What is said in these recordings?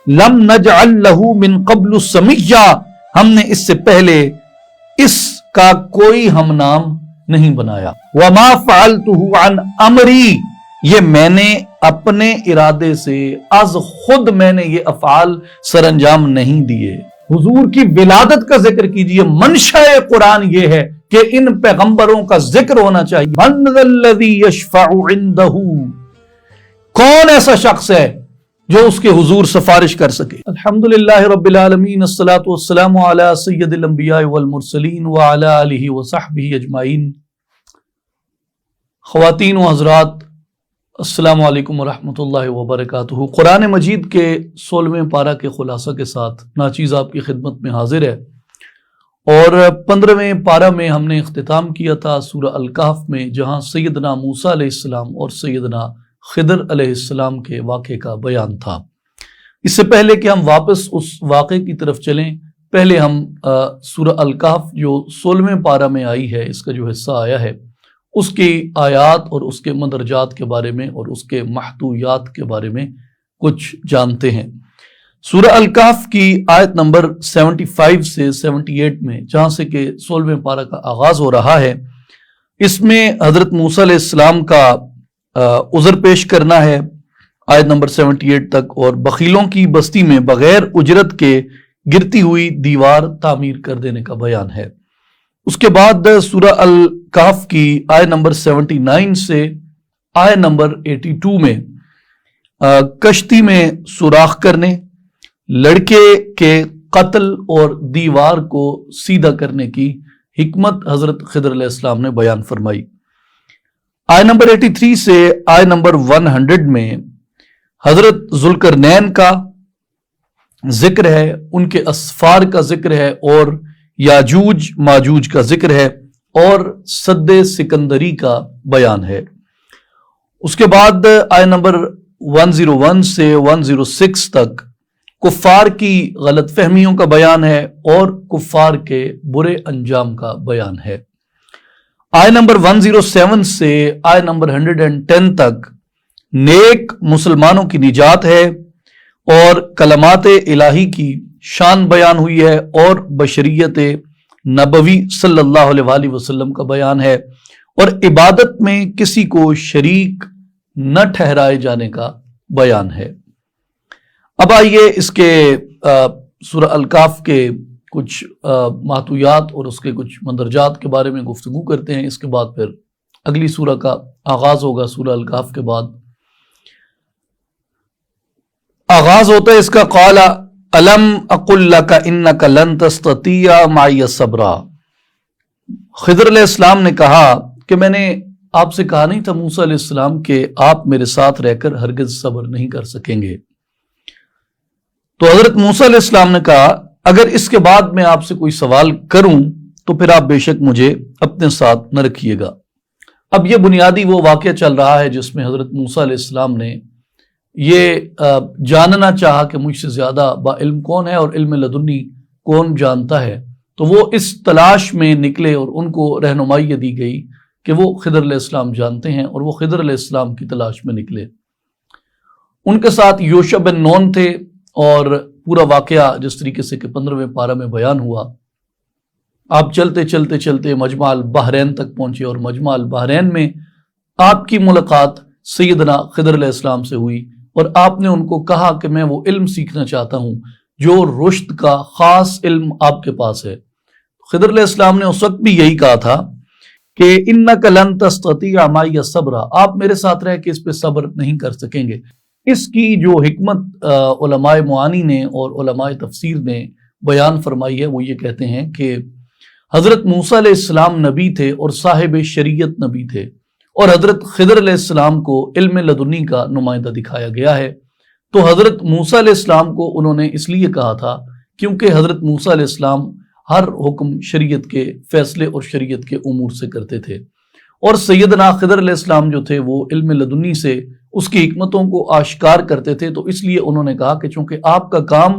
لم نجعل له من قبل سمیا، ہم نے اس سے پہلے اس کا کوئی ہم نام نہیں بنایا. وما فعلته عن امری، یہ میں نے اپنے ارادے سے از خود میں نے یہ افعال سر انجام نہیں دیے. حضور کی ولادت کا ذکر کیجئے. منشاء قرآن یہ ہے کہ ان پیغمبروں کا ذکر ہونا چاہیے. من ذا الذی یشفع عنده، کون ایسا شخص ہے جو اس کے حضور سفارش کر سکے. الحمدللہ رب العالمین، الصلاۃ والسلام علی سید الانبیاء والمرسلین وعلی آلہ وصحبہ اجمعین. خواتین و حضرات، السلام علیکم ورحمۃ اللہ وبرکاتہ. قرآن مجید کے 16ویں پارہ کے خلاصہ کے ساتھ ناچیز آپ کی خدمت میں حاضر ہے، اور 15ویں پارہ میں ہم نے اختتام کیا تھا سورہ الکہف میں، جہاں سیدنا موسیٰ علیہ السلام اور سیدنا خضر علیہ السلام کے واقعے کا بیان تھا. اس سے پہلے کہ ہم واپس اس واقعے کی طرف چلیں، پہلے ہم سورہ الکہف جو 16ویں پارہ میں آئی ہے، اس کا جو حصہ آیا ہے، اس کی آیات اور اس کے مندرجات کے بارے میں اور اس کے محتویات کے بارے میں کچھ جانتے ہیں. سورہ الکہف کی آیت نمبر 75 سے 78 میں، جہاں سے کہ 16ویں پارہ کا آغاز ہو رہا ہے، اس میں حضرت موسیٰ علیہ السلام کا عذر پیش کرنا ہے آیت نمبر 78 تک، اور بخیلوں کی بستی میں بغیر اجرت کے گرتی ہوئی دیوار تعمیر کر دینے کا بیان ہے. اس کے بعد سورہ الکہف کی آیت نمبر 79 سے آیت نمبر 82 میں کشتی میں سوراخ کرنے، لڑکے کے قتل اور دیوار کو سیدھا کرنے کی حکمت حضرت خضر علیہ السلام نے بیان فرمائی. آیت نمبر 83 سے آیت نمبر 100 میں حضرت ذوالقرنین کا ذکر ہے، ان کے اسفار کا ذکر ہے، اور یاجوج ماجوج کا ذکر ہے، اور سد سکندری کا بیان ہے. اس کے بعد آیت نمبر 101 سے 106 تک کفار کی غلط فہمیوں کا بیان ہے اور کفار کے برے انجام کا بیان ہے. آیت نمبر 107 سے آیت نمبر 110 تک نیک مسلمانوں کی نجات ہے، اور کلمات الہی کی شان بیان ہوئی ہے، اور بشریت نبوی صلی اللہ علیہ وآلہ وسلم کا بیان ہے، اور عبادت میں کسی کو شریک نہ ٹھہرائے جانے کا بیان ہے. اب آئیے اس کے سورہ الکہف کے کچھ محتویات اور اس کے کچھ مندرجات کے بارے میں گفتگو کرتے ہیں. اس کے بعد پھر اگلی سورہ کا آغاز ہوگا. سورہ الکہف کے بعد آغاز ہوتا ہے اس کا، قال الم اقل لک انک لن تستطیع معی صبرا. خضر علیہ السلام نے کہا کہ میں نے آپ سے کہا نہیں تھا موسیٰ علیہ السلام کہ آپ میرے ساتھ رہ کر ہرگز صبر نہیں کر سکیں گے. تو حضرت موسیٰ علیہ السلام نے کہا اگر اس کے بعد میں آپ سے کوئی سوال کروں تو پھر آپ بے شک مجھے اپنے ساتھ نہ رکھیے گا. اب یہ بنیادی وہ واقعہ چل رہا ہے جس میں حضرت موسیٰ علیہ السلام نے یہ جاننا چاہا کہ مجھ سے زیادہ با علم کون ہے اور علم لدنی کون جانتا ہے. تو وہ اس تلاش میں نکلے اور ان کو رہنمائی دی گئی کہ وہ خضر علیہ السلام جانتے ہیں، اور وہ خضر علیہ السلام کی تلاش میں نکلے. ان کے ساتھ یوشع بن نون تھے، اور پورا واقعہ جس طریقے سے کہ 15ویں پارہ میں بیان ہوا، آپ چلتے چلتے چلتے مجمع البحرین تک پہنچے، اور مجمع البحرین میں آپ کی ملاقات سیدنا خضر علیہ السلام سے ہوئی، اور آپ نے ان کو کہا کہ میں وہ علم سیکھنا چاہتا ہوں جو رشد کا خاص علم آپ کے پاس ہے. خضر علیہ السلام نے اس وقت بھی یہی کہا تھا کہ انک لن تستطیع معی صبرا، آپ میرے ساتھ رہ کے اس پہ صبر نہیں کر سکیں گے. اس کی جو حکمت علماء معانی نے اور علماء تفسیر نے بیان فرمائی ہے وہ یہ کہتے ہیں کہ حضرت موسیٰ علیہ السلام نبی تھے اور صاحب شریعت نبی تھے، اور حضرت خضر علیہ السلام کو علم لدنی کا نمائندہ دکھایا گیا ہے. تو حضرت موسیٰ علیہ السلام کو انہوں نے اس لیے کہا تھا کیونکہ حضرت موسیٰ علیہ السلام ہر حکم شریعت کے فیصلے اور شریعت کے امور سے کرتے تھے، اور سیدنا خضر علیہ السلام جو تھے وہ علم لدنی سے اس کی حکمتوں کو آشکار کرتے تھے. تو اس لیے انہوں نے کہا کہ چونکہ آپ کا کام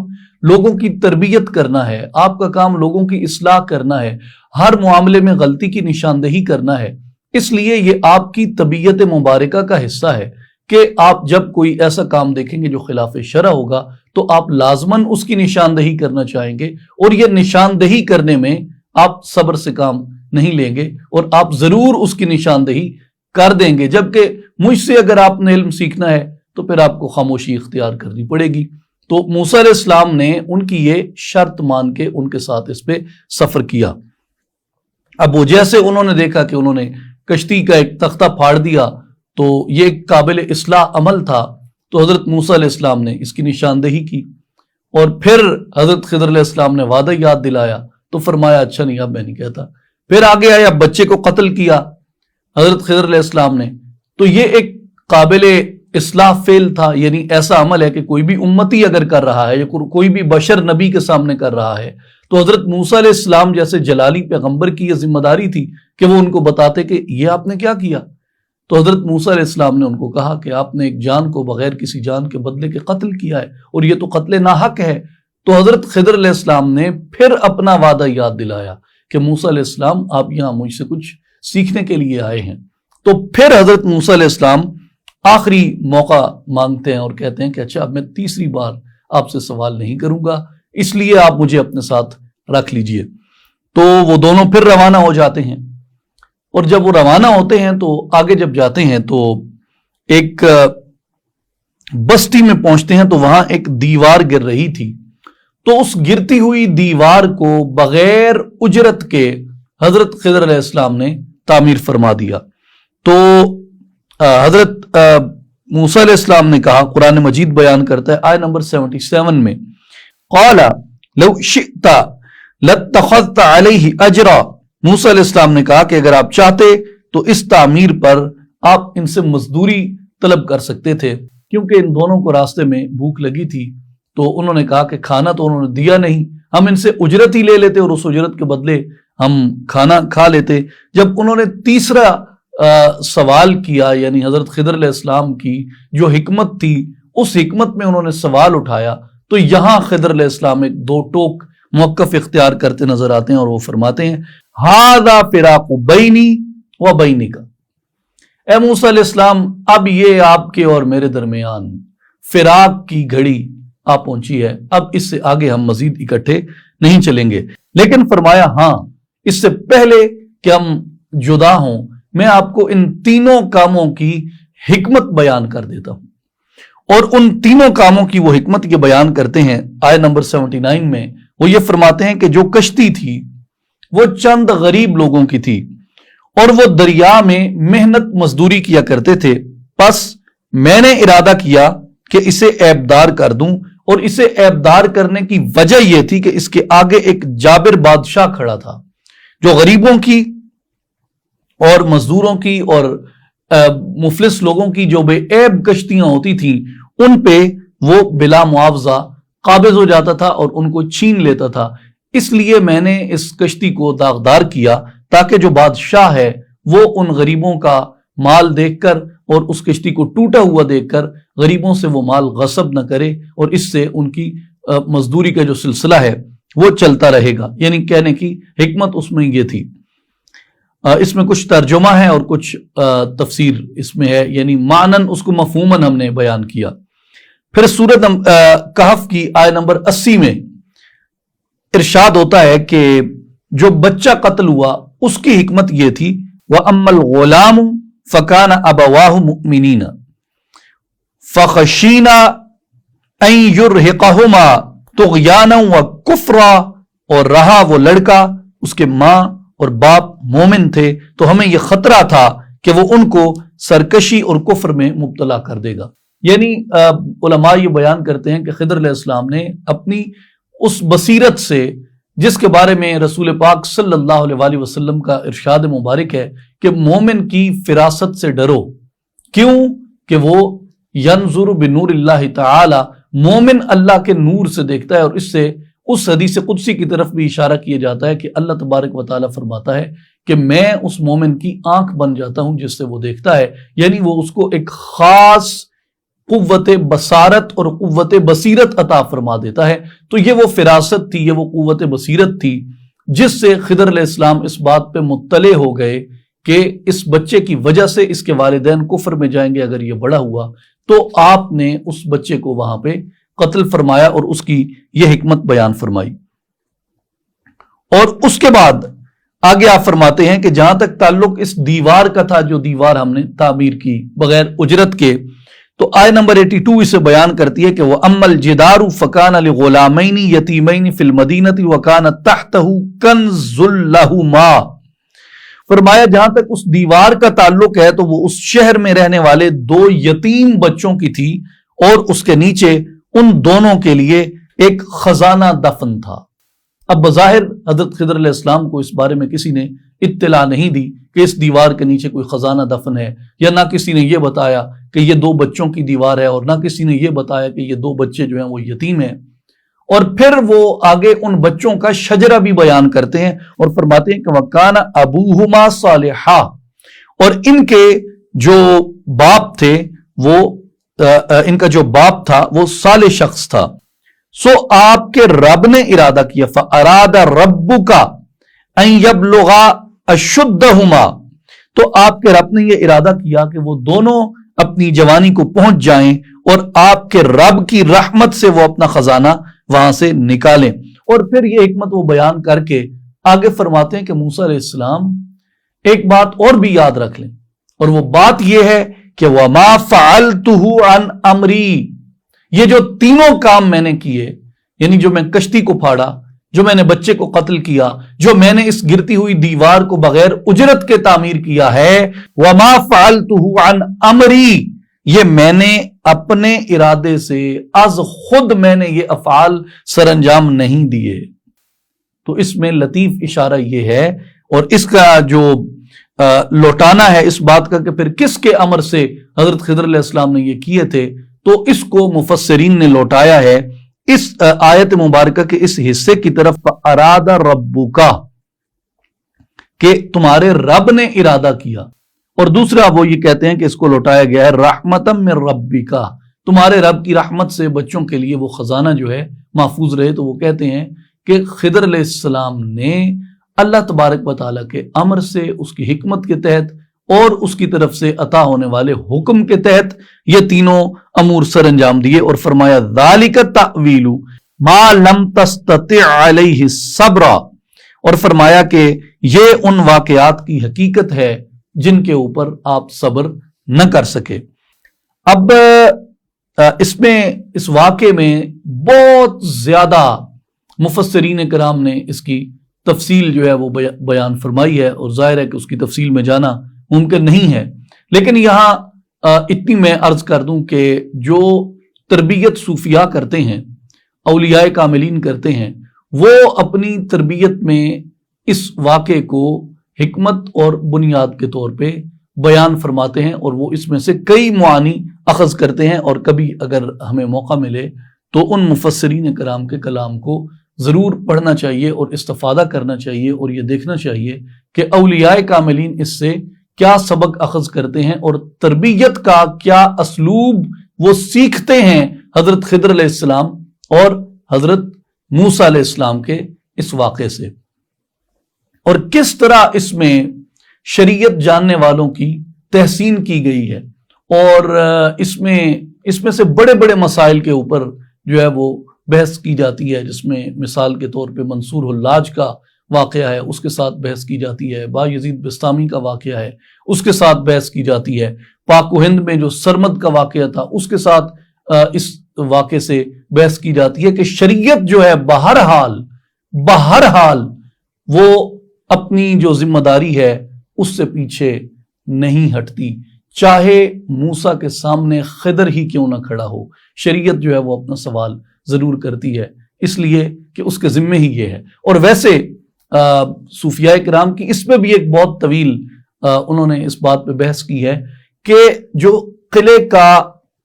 لوگوں کی تربیت کرنا ہے، آپ کا کام لوگوں کی اصلاح کرنا ہے، ہر معاملے میں غلطی کی نشاندہی کرنا ہے، اس لیے یہ آپ کی طبیعت مبارکہ کا حصہ ہے کہ آپ جب کوئی ایسا کام دیکھیں گے جو خلاف شرع ہوگا تو آپ لازماً اس کی نشاندہی کرنا چاہیں گے، اور یہ نشاندہی کرنے میں آپ صبر سے کام نہیں لیں گے اور آپ ضرور اس کی نشاندہی کر دیں گے، جبکہ مجھ سے اگر آپ نے علم سیکھنا ہے تو پھر آپ کو خاموشی اختیار کرنی پڑے گی۔ تو موسیٰ علیہ السلام نے ان کی یہ شرط مان کے ان کے ساتھ اس پہ سفر کیا۔ اب وہ جیسے انہوں نے دیکھا کہ انہوں نے کشتی کا ایک تختہ پھاڑ دیا تو یہ قابل اصلاح عمل تھا، تو حضرت موسیٰ علیہ السلام نے اس کی نشاندہی کی، اور پھر حضرت خضر علیہ السلام نے وعدہ یاد دلایا تو فرمایا اچھا نہیں اب میں نہیں کہتا۔ پھر آگے آیا بچے کو قتل کیا حضرت خضر علیہ السلام نے، تو یہ ایک قابل اصلاح فعل تھا، یعنی ایسا عمل ہے کہ کوئی بھی امتی اگر کر رہا ہے یا کوئی بھی بشر نبی کے سامنے کر رہا ہے تو حضرت موسیٰ علیہ السلام جیسے جلالی پیغمبر کی یہ ذمہ داری تھی کہ وہ ان کو بتاتے کہ یہ آپ نے کیا کیا۔ تو حضرت موسیٰ علیہ السلام نے ان کو کہا کہ آپ نے ایک جان کو بغیر کسی جان کے بدلے کے قتل کیا ہے، اور یہ تو قتل ناحق ہے۔ تو حضرت خضر علیہ السلام نے پھر اپنا وعدہ یاد دلایا کہ موسیٰ علیہ السلام آپ یہاں مجھ سے کچھ سیکھنے کے لیے آئے ہیں۔ تو پھر حضرت موسیٰ علیہ السلام آخری موقع مانگتے ہیں اور کہتے ہیں کہ اچھا اب میں تیسری بار آپ سے سوال نہیں کروں گا، اس لیے آپ مجھے اپنے ساتھ رکھ لیجئے۔ تو وہ دونوں پھر روانہ ہو جاتے ہیں، اور جب وہ روانہ ہوتے ہیں تو آگے جب جاتے ہیں تو ایک بستی میں پہنچتے ہیں تو وہاں ایک دیوار گر رہی تھی، تو اس گرتی ہوئی دیوار کو بغیر اجرت کے حضرت خضر علیہ السلام نے تعمیر فرما دیا۔ تو حضرت موسیٰ علیہ السلام نے کہا، قرآن مجید بیان کرتا ہے آیت نمبر 77 میں، قال لو شئت لاتخذت علیہ اجرا، موسیٰ علیہ السلام نے کہا کہ اگر آپ چاہتے تو اس تعمیر پر آپ ان سے مزدوری طلب کر سکتے تھے، کیونکہ ان دونوں کو راستے میں بھوک لگی تھی۔ تو انہوں نے کہا کہ کھانا تو انہوں نے دیا نہیں، ہم ان سے اجرت ہی لے لیتے اور اس اجرت کے بدلے ہم کھانا کھا لیتے۔ جب انہوں نے تیسرا سوال کیا، یعنی حضرت خضر علیہ السلام کی جو حکمت تھی اس حکمت میں انہوں نے سوال اٹھایا، تو یہاں خضر علیہ السلام ایک دو ٹوک موقف اختیار کرتے نظر آتے ہیں، اور وہ فرماتے ہیں ھذا فراق بینی و بینک، اے موسیٰ علیہ السلام اب یہ آپ کے اور میرے درمیان فراق کی گھڑی آ پہنچی ہے، اب اس سے آگے ہم مزید اکٹھے نہیں چلیں گے۔ لیکن فرمایا ہاں اس سے پہلے کہ ہم جدا ہوں میں آپ کو ان تینوں کاموں کی حکمت بیان کر دیتا ہوں، اور ان تینوں کاموں کی وہ حکمت یہ بیان کرتے ہیں آیت نمبر 79 میں۔ وہ یہ فرماتے ہیں کہ جو کشتی تھی وہ چند غریب لوگوں کی تھی، اور وہ دریا میں محنت مزدوری کیا کرتے تھے، پس میں نے ارادہ کیا کہ اسے عیبدار کر دوں، اور اسے عیبدار کرنے کی وجہ یہ تھی کہ اس کے آگے ایک جابر بادشاہ کھڑا تھا جو غریبوں کی اور مزدوروں کی اور مفلس لوگوں کی جو بے عیب کشتیاں ہوتی تھیں ان پہ وہ بلا معاوضہ قابض ہو جاتا تھا اور ان کو چھین لیتا تھا۔ اس لیے میں نے اس کشتی کو داغدار کیا تاکہ جو بادشاہ ہے وہ ان غریبوں کا مال دیکھ کر اور اس کشتی کو ٹوٹا ہوا دیکھ کر غریبوں سے وہ مال غصب نہ کرے، اور اس سے ان کی مزدوری کا جو سلسلہ ہے وہ چلتا رہے گا۔ یعنی کہنے کی حکمت اس میں یہ تھی۔ اس میں کچھ ترجمہ ہے اور کچھ تفسیر اس میں ہے، یعنی معنن اس کو مفہوماً ہم نے بیان کیا۔ پھر سورۃ کہف کی آیت نمبر 80 میں ارشاد ہوتا ہے کہ جو بچہ قتل ہوا اس کی حکمت یہ تھی وَأَمَّا الْغُلَامُ فَكَانَ أَبَوَاهُ مُؤْمِنِينَ فَخَشِينَا أَن يُرْهِقَهُمَا طُغْيَانًا وَكُفْرًا، اور رہا وہ لڑکا اس کے ماں اور باپ مومن تھے تو ہمیں یہ خطرہ تھا کہ وہ ان کو سرکشی اور کفر میں مبتلا کر دے گا۔ یعنی علماء یہ بیان کرتے ہیں کہ خضر علیہ السلام نے اپنی اس بصیرت سے جس کے بارے میں رسول پاک صلی اللہ علیہ وسلم کا ارشاد مبارک ہے کہ مومن کی فراست سے ڈرو، کیوں کہ وہ ینظر بنور اللہ تعالی، مومن اللہ کے نور سے دیکھتا ہے، اور اس سے اس حدیث قدسی کی طرف بھی اشارہ کیا جاتا ہے کہ اللہ تبارک و تعالی فرماتا ہے کہ میں اس مومن کی آنکھ بن جاتا ہوں جس سے وہ دیکھتا ہے، یعنی وہ اس کو ایک خاص قوت بصارت اور قوت بصیرت عطا فرما دیتا ہے۔ تو یہ وہ فراست تھی، یہ وہ قوت بصیرت تھی جس سے خضر علیہ السلام اس بات پہ مطلع ہو گئے کہ اس بچے کی وجہ سے اس کے والدین کفر میں جائیں گے اگر یہ بڑا ہوا، تو آپ نے اس بچے کو وہاں پہ قتل فرمایا اور اس کی یہ حکمت بیان فرمائی۔ اور اس کے بعد آگے آپ فرماتے ہیں کہ جہاں تک تعلق اس دیوار کا تھا، جو دیوار ہم نے تعمیر کی بغیر اجرت کے، تو آیت نمبر 82 اسے بیان کرتی ہے کہ وَأَمَّا الْجِدَارُ فَكَانَ لِغُلَامَيْنِ يَتِيمَيْنِ فِي الْمَدِينَةِ وَكَانَ تَحْتَهُ كَنْزٌ لَهُمَا، فرمایا جہاں تک اس دیوار کا تعلق ہے تو وہ اس شہر میں رہنے والے 2 یتیم بچوں کی تھی، اور اس کے نیچے ان دونوں کے لیے ایک خزانہ دفن تھا۔ اب بظاہر حضرت خضر علیہ السلام کو اس بارے میں کسی نے اطلاع نہیں دی کہ اس دیوار کے نیچے کوئی خزانہ دفن ہے، یا نہ کسی نے یہ بتایا کہ یہ 2 بچوں کی دیوار ہے، اور نہ کسی نے یہ بتایا کہ یہ 2 بچے جو ہیں وہ یتیم ہیں۔ اور پھر وہ آگے ان بچوں کا شجرہ بھی بیان کرتے ہیں اور فرماتے ہیں کہ وَكَانَ أَبُوهُمَا صَالِحًا، اور ان کے جو باپ تھے وہ ان کا جو باپ تھا وہ صالح شخص تھا۔ سو آپ کے رب نے ارادہ کیا فَأَرَادَ رَبُّكَ أَن يَبْلُغَا أَشُدَّهُمَا، تو آپ کے رب نے یہ ارادہ کیا کہ وہ دونوں اپنی جوانی کو پہنچ جائیں، اور آپ کے رب کی رحمت سے وہ اپنا خزانہ وہاں سے نکالیں۔ اور پھر یہ حکمت وہ بیان کر کے آگے فرماتے ہیں کہ موسیٰ علیہ السلام ایک بات اور بھی یاد رکھ لیں، اور وہ بات یہ ہے کہ وَمَا فَعَلْتُهُ عَنْ أَمْرِي، یہ جو تینوں کام میں نے کیے، یعنی جو میں کشتی کو پھاڑا، جو میں نے بچے کو قتل کیا، جو میں نے اس گرتی ہوئی دیوار کو بغیر اجرت کے تعمیر کیا ہے، وَمَا فَعَلْتُهُ عَنْ أَمْرِي، یہ میں نے اپنے ارادے سے از خود میں نے یہ افعال سر انجام نہیں دیے۔ تو اس میں لطیف اشارہ یہ ہے، اور اس کا جو لوٹانا ہے اس بات کا کہ پھر کس کے امر سے حضرت خضر علیہ السلام نے یہ کیے تھے، تو اس کو مفسرین نے لوٹایا ہے اس آیت مبارکہ کے اس حصے کی طرف ارادہ ربک، کہ تمہارے رب نے ارادہ کیا، اور دوسرا وہ یہ کہتے ہیں کہ اس کو لوٹایا گیا ہے رحمتم من ربک، تمہارے رب کی رحمت سے بچوں کے لیے وہ خزانہ جو ہے محفوظ رہے۔ تو وہ کہتے ہیں کہ خضر علیہ السلام نے اللہ تبارک و تعالیٰ کے امر سے، اس کی حکمت کے تحت اور اس کی طرف سے عطا ہونے والے حکم کے تحت یہ تینوں امور سر انجام دیے، اور فرمایا ذالک تأویل ما لم تستطع علیہ صبرا، اور فرمایا کہ یہ ان واقعات کی حقیقت ہے جن کے اوپر آپ صبر نہ کر سکے۔ اب اس واقعے میں بہت زیادہ مفسرین کرام نے اس کی تفصیل جو ہے وہ بیان فرمائی ہے، اور ظاہر ہے کہ اس کی تفصیل میں جانا ممکن نہیں ہے، لیکن یہاں اتنی میں عرض کر دوں کہ جو تربیت صوفیاء کرتے ہیں، اولیاء کاملین کرتے ہیں، وہ اپنی تربیت میں اس واقعے کو حکمت اور بنیاد کے طور پہ بیان فرماتے ہیں، اور وہ اس میں سے کئی معانی اخذ کرتے ہیں، اور کبھی اگر ہمیں موقع ملے تو ان مفسرین کرام کے کلام کو ضرور پڑھنا چاہیے اور استفادہ کرنا چاہیے، اور یہ دیکھنا چاہیے کہ اولیاء کاملین اس سے کیا سبق اخذ کرتے ہیں، اور تربیت کا کیا اسلوب وہ سیکھتے ہیں حضرت خضر علیہ السلام اور حضرت موسیٰ علیہ السلام کے اس واقعے سے، اور کس طرح اس میں شریعت جاننے والوں کی تحسین کی گئی ہے، اور اس میں سے بڑے بڑے مسائل کے اوپر جو ہے وہ بحث کی جاتی ہے، جس میں مثال کے طور پہ منصور حلاج کا واقعہ ہے، اس کے ساتھ بحث کی جاتی ہے، با یزید بستامی کا واقعہ ہے، اس کے ساتھ بحث کی جاتی ہے، پاک و ہند میں جو سرمد کا واقعہ تھا اس کے ساتھ اس واقعے سے بحث کی جاتی ہے کہ شریعت جو ہے بہرحال وہ اپنی جو ذمہ داری ہے اس سے پیچھے نہیں ہٹتی، چاہے موسیٰ کے سامنے خضر ہی کیوں نہ کھڑا ہو، شریعت جو ہے وہ اپنا سوال ضرور کرتی ہے، اس لیے کہ اس کے ذمے ہی یہ ہے۔ اور ویسے صوفیاء کرام کی اس پہ بھی ایک بہت طویل انہوں نے اس بات پہ بحث کی ہے کہ جو قلعے کا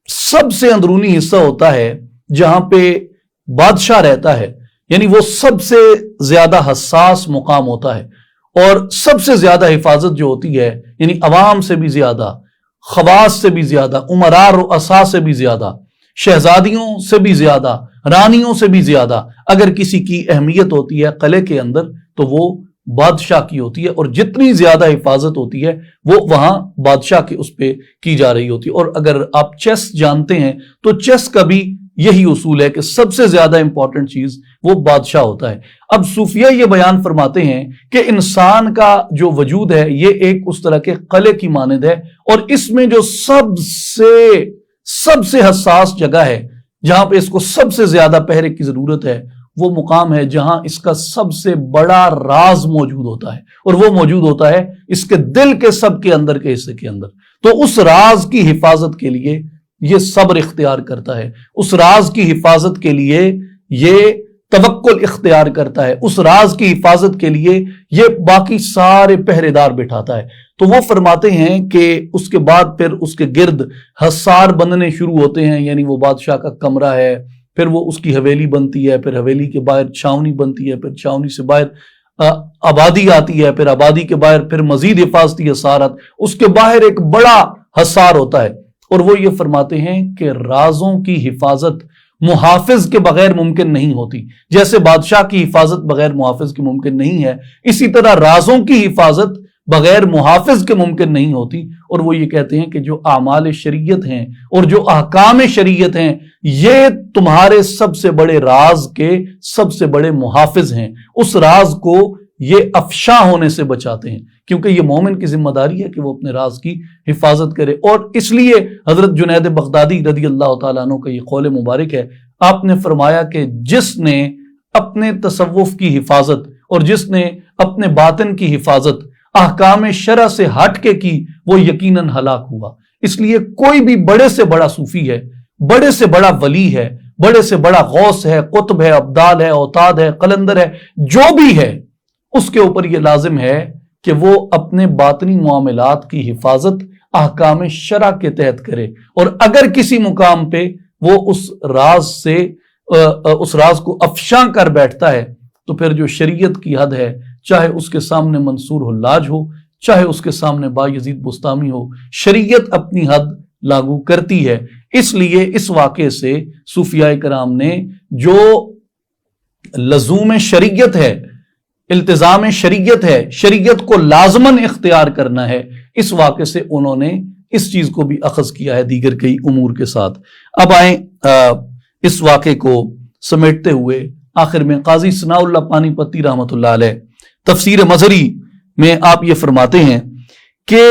سب سے اندرونی حصہ ہوتا ہے جہاں پہ بادشاہ رہتا ہے، یعنی وہ سب سے زیادہ حساس مقام ہوتا ہے، اور سب سے زیادہ حفاظت جو ہوتی ہے، یعنی عوام سے بھی زیادہ، خواص سے بھی زیادہ، امراء رؤساء سے بھی زیادہ، شہزادیوں سے بھی زیادہ، رانیوں سے بھی زیادہ اگر کسی کی اہمیت ہوتی ہے قلعے کے اندر تو وہ بادشاہ کی ہوتی ہے، اور جتنی زیادہ حفاظت ہوتی ہے وہ وہاں بادشاہ کے اس پہ کی جا رہی ہوتی ہے۔ اور اگر آپ چیس جانتے ہیں تو چیس کا بھی یہی اصول ہے کہ سب سے زیادہ امپورٹنٹ چیز وہ بادشاہ ہوتا ہے۔ اب صوفیہ یہ بیان فرماتے ہیں کہ انسان کا جو وجود ہے یہ ایک اس طرح کے قلعے کی مانند ہے، اور اس میں جو سب سے حساس جگہ ہے، جہاں پہ اس کو سب سے زیادہ پہرے کی ضرورت ہے، وہ مقام ہے جہاں اس کا سب سے بڑا راز موجود ہوتا ہے، اور وہ موجود ہوتا ہے اس کے دل کے سب کے اندر کے حصے کے اندر۔ تو اس راز کی حفاظت کے لیے یہ صبر اختیار کرتا ہے، اس راز کی حفاظت کے لیے یہ توکل اختیار کرتا ہے، اس راز کی حفاظت کے لیے یہ باقی سارے پہرے دار بٹھاتا ہے۔ تو وہ فرماتے ہیں کہ اس کے بعد پھر اس کے گرد حصار بننے شروع ہوتے ہیں، یعنی وہ بادشاہ کا کمرہ ہے، پھر وہ اس کی حویلی بنتی ہے، پھر حویلی کے باہر چھاونی بنتی ہے، پھر چھاونی سے باہر آبادی آتی ہے، پھر آبادی کے باہر پھر مزید حفاظتی حصارات، اس کے باہر ایک بڑا حصار ہوتا ہے۔ اور وہ یہ فرماتے ہیں کہ رازوں کی حفاظت محافظ کے بغیر ممکن نہیں ہوتی، جیسے بادشاہ کی حفاظت بغیر محافظ کے ممکن نہیں ہے، اسی طرح رازوں کی حفاظت بغیر محافظ کے ممکن نہیں ہوتی۔ اور وہ یہ کہتے ہیں کہ جو اعمال شریعت ہیں اور جو احکام شریعت ہیں یہ تمہارے سب سے بڑے راز کے سب سے بڑے محافظ ہیں، اس راز کو یہ افشاں ہونے سے بچاتے ہیں، کیونکہ یہ مومن کی ذمہ داری ہے کہ وہ اپنے راز کی حفاظت کرے۔ اور اس لیے حضرت جنید بغدادی رضی اللہ تعالیٰ عنہ کا یہ قول مبارک ہے، آپ نے فرمایا کہ جس نے اپنے تصوف کی حفاظت اور جس نے اپنے باطن کی حفاظت احکام شرع سے ہٹ کے کی وہ یقیناً ہلاک ہوا۔ اس لیے کوئی بھی بڑے سے بڑا صوفی ہے، بڑے سے بڑا ولی ہے، بڑے سے بڑا غوث ہے، قطب ہے، ابدال ہے، اوتاد ہے، قلندر ہے، جو بھی ہے اس کے اوپر یہ لازم ہے کہ وہ اپنے باطنی معاملات کی حفاظت احکام شرع کے تحت کرے، اور اگر کسی مقام پہ وہ اس راز کو افشاں کر بیٹھتا ہے تو پھر جو شریعت کی حد ہے، چاہے اس کے سامنے منصور حلاج ہو، چاہے اس کے سامنے بایزید بستامی ہو، شریعت اپنی حد لاگو کرتی ہے۔ اس لیے اس واقعے سے صوفیاء کرام نے جو لزوم شریعت ہے، التزام شریعت ہے، شریعت کو لازماً اختیار کرنا ہے، اس واقعے سے انہوں نے اس چیز کو بھی اخذ کیا ہے دیگر کئی امور کے ساتھ۔ اب آئیں اس واقعے کو سمیٹتے ہوئے آخر میں قاضی ثناء اللہ پانی پتی رحمۃ اللہ علیہ تفسیر مظہری میں آپ یہ فرماتے ہیں کہ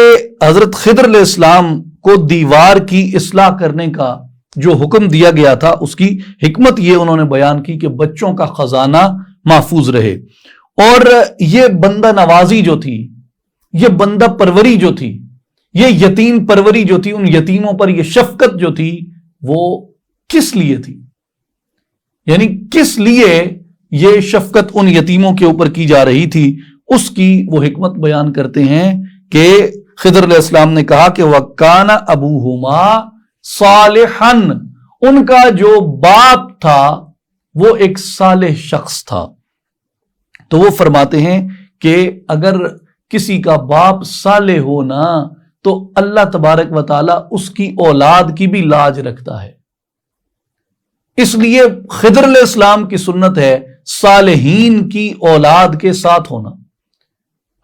حضرت خضر علیہ السلام کو دیوار کی اصلاح کرنے کا جو حکم دیا گیا تھا اس کی حکمت یہ انہوں نے بیان کی کہ بچوں کا خزانہ محفوظ رہے، اور یہ بندہ نوازی جو تھی، یہ بندہ پروری جو تھی، یہ یتیم پروری جو تھی، ان یتیموں پر یہ شفقت جو تھی وہ کس لیے تھی، یعنی کس لیے یہ شفقت ان یتیموں کے اوپر کی جا رہی تھی، اس کی وہ حکمت بیان کرتے ہیں کہ خضر علیہ السلام نے کہا کہ وَكَانَ أَبُوهُمَا صَالِحًا، ان کا جو باپ تھا وہ ایک صالح شخص تھا۔ تو وہ فرماتے ہیں کہ اگر کسی کا باپ صالح ہونا تو اللہ تبارک و تعالیٰ اس کی اولاد کی بھی لاج رکھتا ہے۔ اس لیے خضر علیہ السلام کی سنت ہے صالحین کی اولاد کے ساتھ ہونا،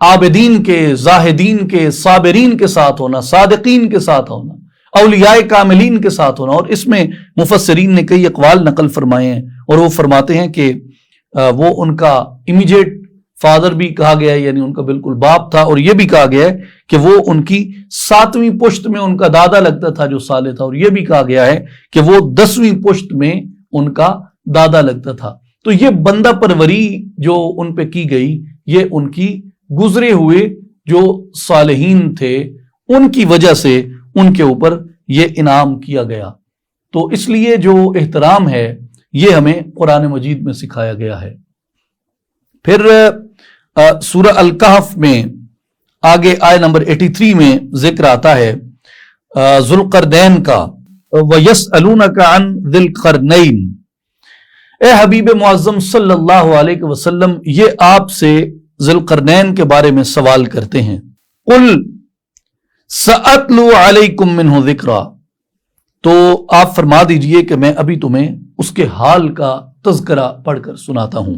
عابدین کے، زاہدین کے، صابرین کے ساتھ ہونا، صادقین کے ساتھ ہونا، اولیاء کاملین کے ساتھ ہونا۔ اور اس میں مفسرین نے کئی اقوال نقل فرمائے ہیں، اور وہ فرماتے ہیں کہ وہ ان کا امیجیٹ فادر بھی کہا گیا ہے، یعنی ان کا بالکل باپ تھا، اور یہ بھی کہا گیا ہے کہ وہ ان کی 7ویں پشت میں ان کا دادا لگتا تھا جو صالح تھا، اور یہ بھی کہا گیا ہے کہ وہ 10ویں پشت میں ان کا دادا لگتا تھا۔ تو یہ بندہ پروری جو ان پہ کی گئی یہ ان کی گزرے ہوئے جو صالحین تھے ان کی وجہ سے ان کے اوپر یہ انعام کیا گیا۔ تو اس لیے جو احترام ہے یہ ہمیں قرآن مجید میں سکھایا گیا ہے۔ پھر سورہ الکہف میں آگے آیہ نمبر 83 میں ذکر آتا ہے ذوالقرنین کا، وَيَسْأَلُونَكَ عَنْ ذِي الْقَرْنَيْنِ، اے حبیب معظم صلی اللہ علیہ وسلم یہ آپ سے ذی القرنین کے بارے میں سوال کرتے ہیں۔ قُلْ سَأَتْلُو عَلَيْكُمْ مِنْهُ ذِكْرًا، تو آپ فرما دیجئے کہ میں ابھی تمہیں اس کے حال کا تذکرہ پڑھ کر سناتا ہوں۔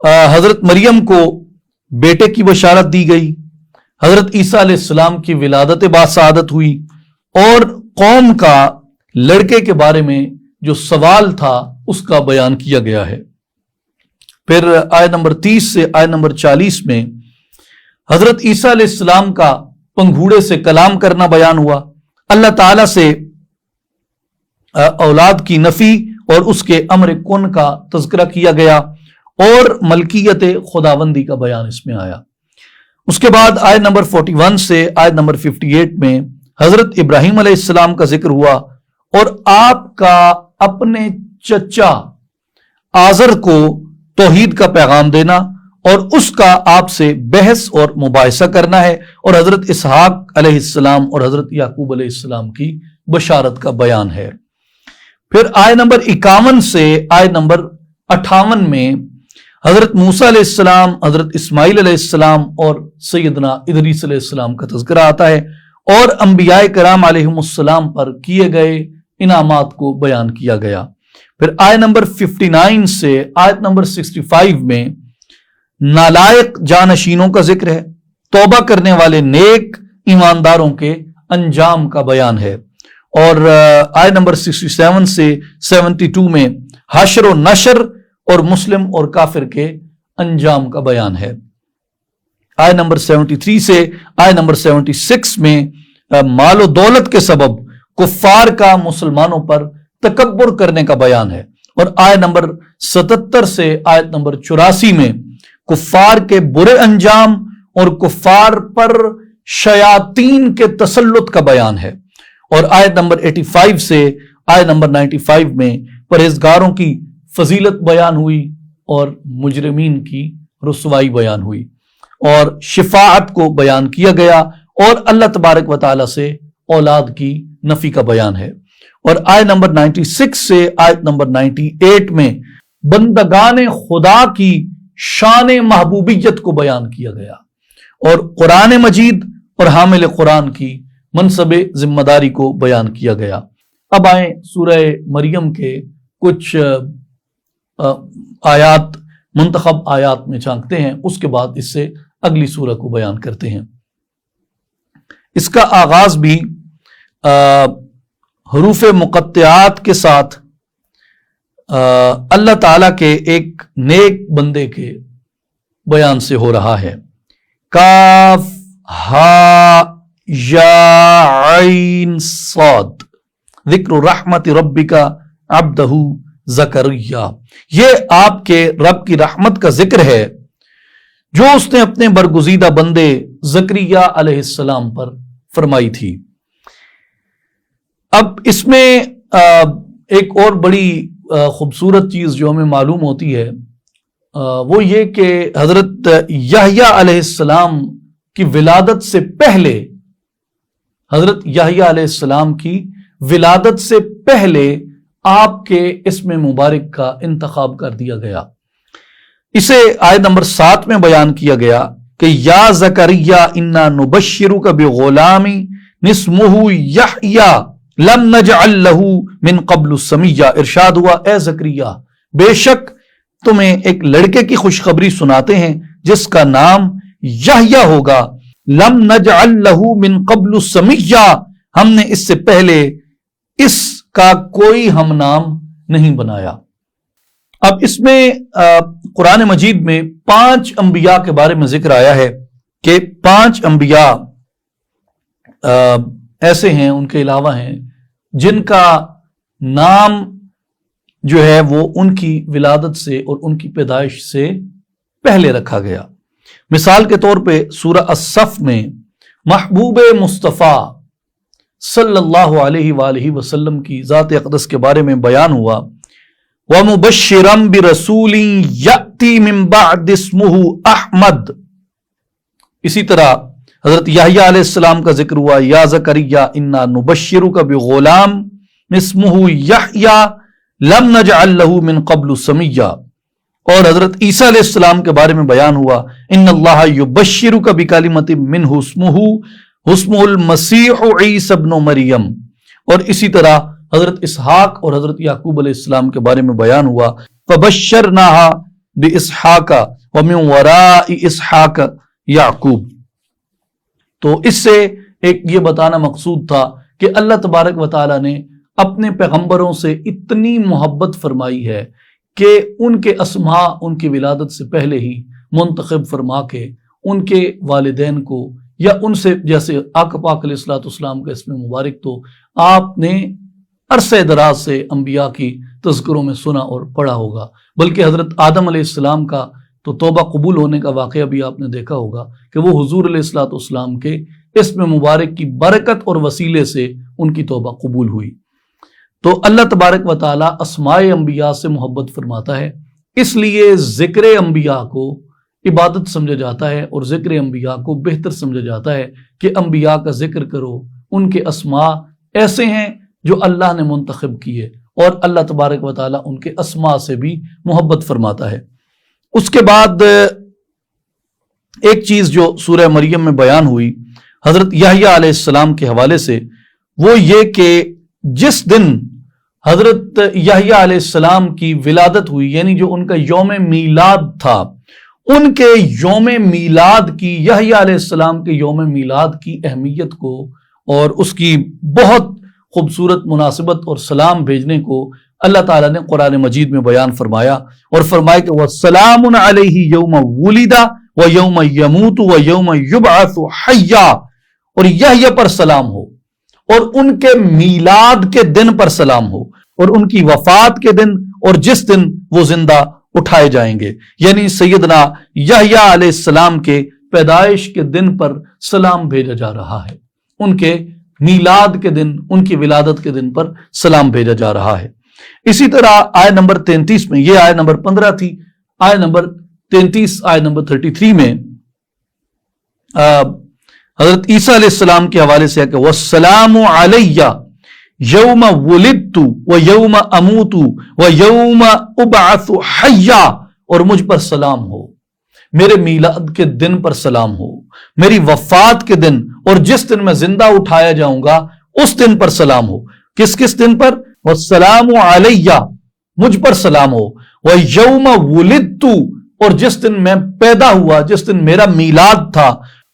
حضرت مریم کو بیٹے کی بشارت دی گئی، حضرت عیسیٰ علیہ السلام کی ولادت باسعادت ہوئی، اور قوم کا لڑکے کے بارے میں جو سوال تھا اس کا بیان کیا گیا ہے۔ پھر آیت نمبر 30 سے آیت نمبر 40 میں حضرت عیسیٰ علیہ السلام کا پنگھوڑے سے کلام کرنا بیان ہوا، اللہ تعالیٰ سے اولاد کی نفی اور اس کے امر کن کا تذکرہ کیا گیا، اور ملکیت خداوندی کا بیان اس میں آیا۔ اس کے بعد آیت نمبر 41 سے آیت نمبر 58 میں حضرت ابراہیم علیہ السلام کا ذکر ہوا، اور آپ کا اپنے چچا آزر کو توحید کا پیغام دینا اور اس کا آپ سے بحث اور مباحثہ کرنا ہے، اور حضرت اسحاق علیہ السلام اور حضرت یعقوب علیہ السلام کی بشارت کا بیان ہے۔ پھر آیت نمبر 51 سے آیت نمبر 58 میں حضرت موسیٰ علیہ السلام، حضرت اسماعیل علیہ السلام اور سیدنا ادریس علیہ السلام کا تذکرہ آتا ہے، اور انبیاء کرام علیہم السلام پر کیے گئے انعامات کو بیان کیا گیا۔ پھر آیت نمبر 59 سے آیت نمبر 65 میں نالائق جانشینوں کا ذکر ہے، توبہ کرنے والے نیک ایمانداروں کے انجام کا بیان ہے، اور آیت نمبر 67 سے 72 میں حشر و نشر اور مسلم اور کافر کے انجام کا بیان ہے۔ آیت نمبر 73 سے آیت نمبر 76 میں مال و دولت کے سبب کفار کا مسلمانوں پر تکبر کرنے کا بیان ہے، اور آیت نمبر 77 سے آیت نمبر 84 میں کفار کے برے انجام اور کفار پر شیاطین کے تسلط کا بیان ہے، اور آیت نمبر 85 سے آیت نمبر 95 میں پرہیزگاروں کی فضیلت بیان ہوئی اور مجرمین کی رسوائی بیان ہوئی، اور شفاعت کو بیان کیا گیا، اور اللہ تبارک و تعالیٰ سے اولاد کی نفی کا بیان ہے، اور آیت نمبر 96 سے آیت نمبر 98 میں بندگان خدا کی شان محبوبیت کو بیان کیا گیا، اور قرآن مجید اور حامل قرآن کی منصب ذمہ داری کو بیان کیا گیا۔ اب آئیں سورہ مریم کے کچھ آیات، منتخب آیات میں جھانکتے ہیں، اس کے بعد اس سے اگلی سورہ کو بیان کرتے ہیں۔ اس کا آغاز بھی حروف مقطعات کے ساتھ اللہ تعالیٰ کے ایک نیک بندے کے بیان سے ہو رہا ہے۔ کاف ہا یا عین صاد ذکر رحمت ربک عبدہ زکریا، یہ آپ کے رب کی رحمت کا ذکر ہے جو اس نے اپنے برگزیدہ بندے زکریا علیہ السلام پر فرمائی تھی۔ اب اس میں ایک اور بڑی خوبصورت چیز جو ہمیں معلوم ہوتی ہے وہ یہ کہ حضرت یحییٰ علیہ السلام کی ولادت سے پہلے، حضرت یحییٰ علیہ السلام کی ولادت سے پہلے آپ کے اسم مبارک کا انتخاب کر دیا گیا۔ اسے آیت نمبر 7 میں بیان کیا گیا کہ یا زکریا انا نبشرک بغلام اسمہ یحییٰ لم نجعل لہ من قبل سمیہ، ارشاد ہوا اے زکریا بے شک تمہیں ایک لڑکے کی خوشخبری سناتے ہیں جس کا نام یحییٰ ہوگا، لم نجعل لہ من قبل سمیہ، ہم نے اس سے پہلے اس کا کوئی ہم نام نہیں بنایا۔ اب اس میں قرآن مجید میں 5 انبیاء کے بارے میں ذکر آیا ہے کہ 5 انبیاء ایسے ہیں، ان کے علاوہ ہیں جن کا نام جو ہے وہ ان کی ولادت سے اور ان کی پیدائش سے پہلے رکھا گیا۔ مثال کے طور پہ سورہ الصف میں محبوب مصطفیٰ صلی اللہ علیہ وآلہ وسلم کی ذات اقدس کے بارے میں بیان ہوا وَمُبَشِّرًا بِرَسُولٍ يَأْتِي مِن بَعْدِ اسْمُهُ احمد۔ اسی طرح حضرت یحییٰ علیہ السلام کا ذکر ہوا یا زکریا انا نبشرک بغلام اسمہ یحییٰ لم نجعل لہ من قبل سمیہ، اور حضرت عیسیٰ علیہ السلام کے بارے میں بیان ہوا ان اللہ یبشرک بکلمۃ منہ اسمہ المسیح عیسی ابن مریم، اور اسی طرح حضرت اسحاق اور حضرت یعقوب علیہ السلام کے بارے میں بیان ہوا فبشرناہا بِإِسْحَاقَ وَمِن وَرَاءِ إِسْحَاقَ یعقوب۔ تو اس سے ایک یہ بتانا مقصود تھا کہ اللہ تبارک و تعالیٰ نے اپنے پیغمبروں سے اتنی محبت فرمائی ہے کہ ان کے اسماء ان کی ولادت سے پہلے ہی منتخب فرما کے ان کے والدین کو، یا ان سے، جیسے آقا پاک علیہ الصلوۃ والسلام کا اسم مبارک تو آپ نے عرصہ دراز سے انبیاء کی تذکروں میں سنا اور پڑھا ہوگا، بلکہ حضرت آدم علیہ السلام کا تو توبہ قبول ہونے کا واقعہ بھی آپ نے دیکھا ہوگا کہ وہ حضور علیہ الصلوۃ والسلام کے اسم مبارک کی برکت اور وسیلے سے ان کی توبہ قبول ہوئی۔ تو اللہ تبارک و تعالیٰ اسماء انبیاء سے محبت فرماتا ہے، اس لیے ذکر انبیاء کو عبادت سمجھا جاتا ہے اور ذکر انبیاء کو بہتر سمجھا جاتا ہے کہ انبیاء کا ذکر کرو، ان کے اسماء ایسے ہیں جو اللہ نے منتخب کیے، اور اللہ تبارک و تعالیٰ ان کے اسماء سے بھی محبت فرماتا ہے۔ اس کے بعد ایک چیز جو سورہ مریم میں بیان ہوئی حضرت یحییٰ علیہ السلام کے حوالے سے، وہ یہ کہ جس دن حضرت یحییٰ علیہ السلام کی ولادت ہوئی، یعنی جو ان کا یوم میلاد تھا، ان کے یوم میلاد کی، یحییٰ علیہ السلام کے یوم میلاد کی اہمیت کو اور اس کی بہت خوبصورت مناسبت اور سلام بھیجنے کو اللہ تعالیٰ نے قرآن مجید میں بیان فرمایا، اور فرمایا کہ وَسَلَامٌ عَلَيْهِ يَوْمَ وُلِدَ وَيَوْمَ يَمُوتُ وَيَوْمَ يُبْعَثُ حَيًّا، اور یحییٰ پر سلام ہو، اور ان کے میلاد کے دن پر سلام ہو، اور ان کی وفات کے دن، اور جس دن وہ زندہ اٹھائے جائیں گے، یعنی سیدنا یحییٰ علیہ السلام کے پیدائش کے دن پر سلام بھیجا جا رہا ہے، ان کے میلاد کے دن، ان کی ولادت کے دن پر سلام بھیجا جا رہا ہے۔ اسی طرح آیت نمبر 33 میں، یہ آیت نمبر 15 تھی، آیت نمبر 33 آیت نمبر 33 میں حضرت عیسیٰ علیہ السلام کے حوالے سے ہے کہ وَالسَّلَامُ عَلَيَّ یوم ولدت ویوم اموت ویوم ابعث حیا، اور مجھ پر سلام ہو، میرے میلاد کے دن پر سلام ہو، میری وفات کے دن، اور جس دن میں زندہ اٹھایا جاؤں گا اس دن پر سلام ہو۔ کس کس دن پر؟ وَالسَّلَامُ عَلَيَّ، مجھ پر سلام ہو، وَيَوْمَ وُلِدتُ، اور جس دن میں پیدا ہوا، جس دن میرا میلاد تھا،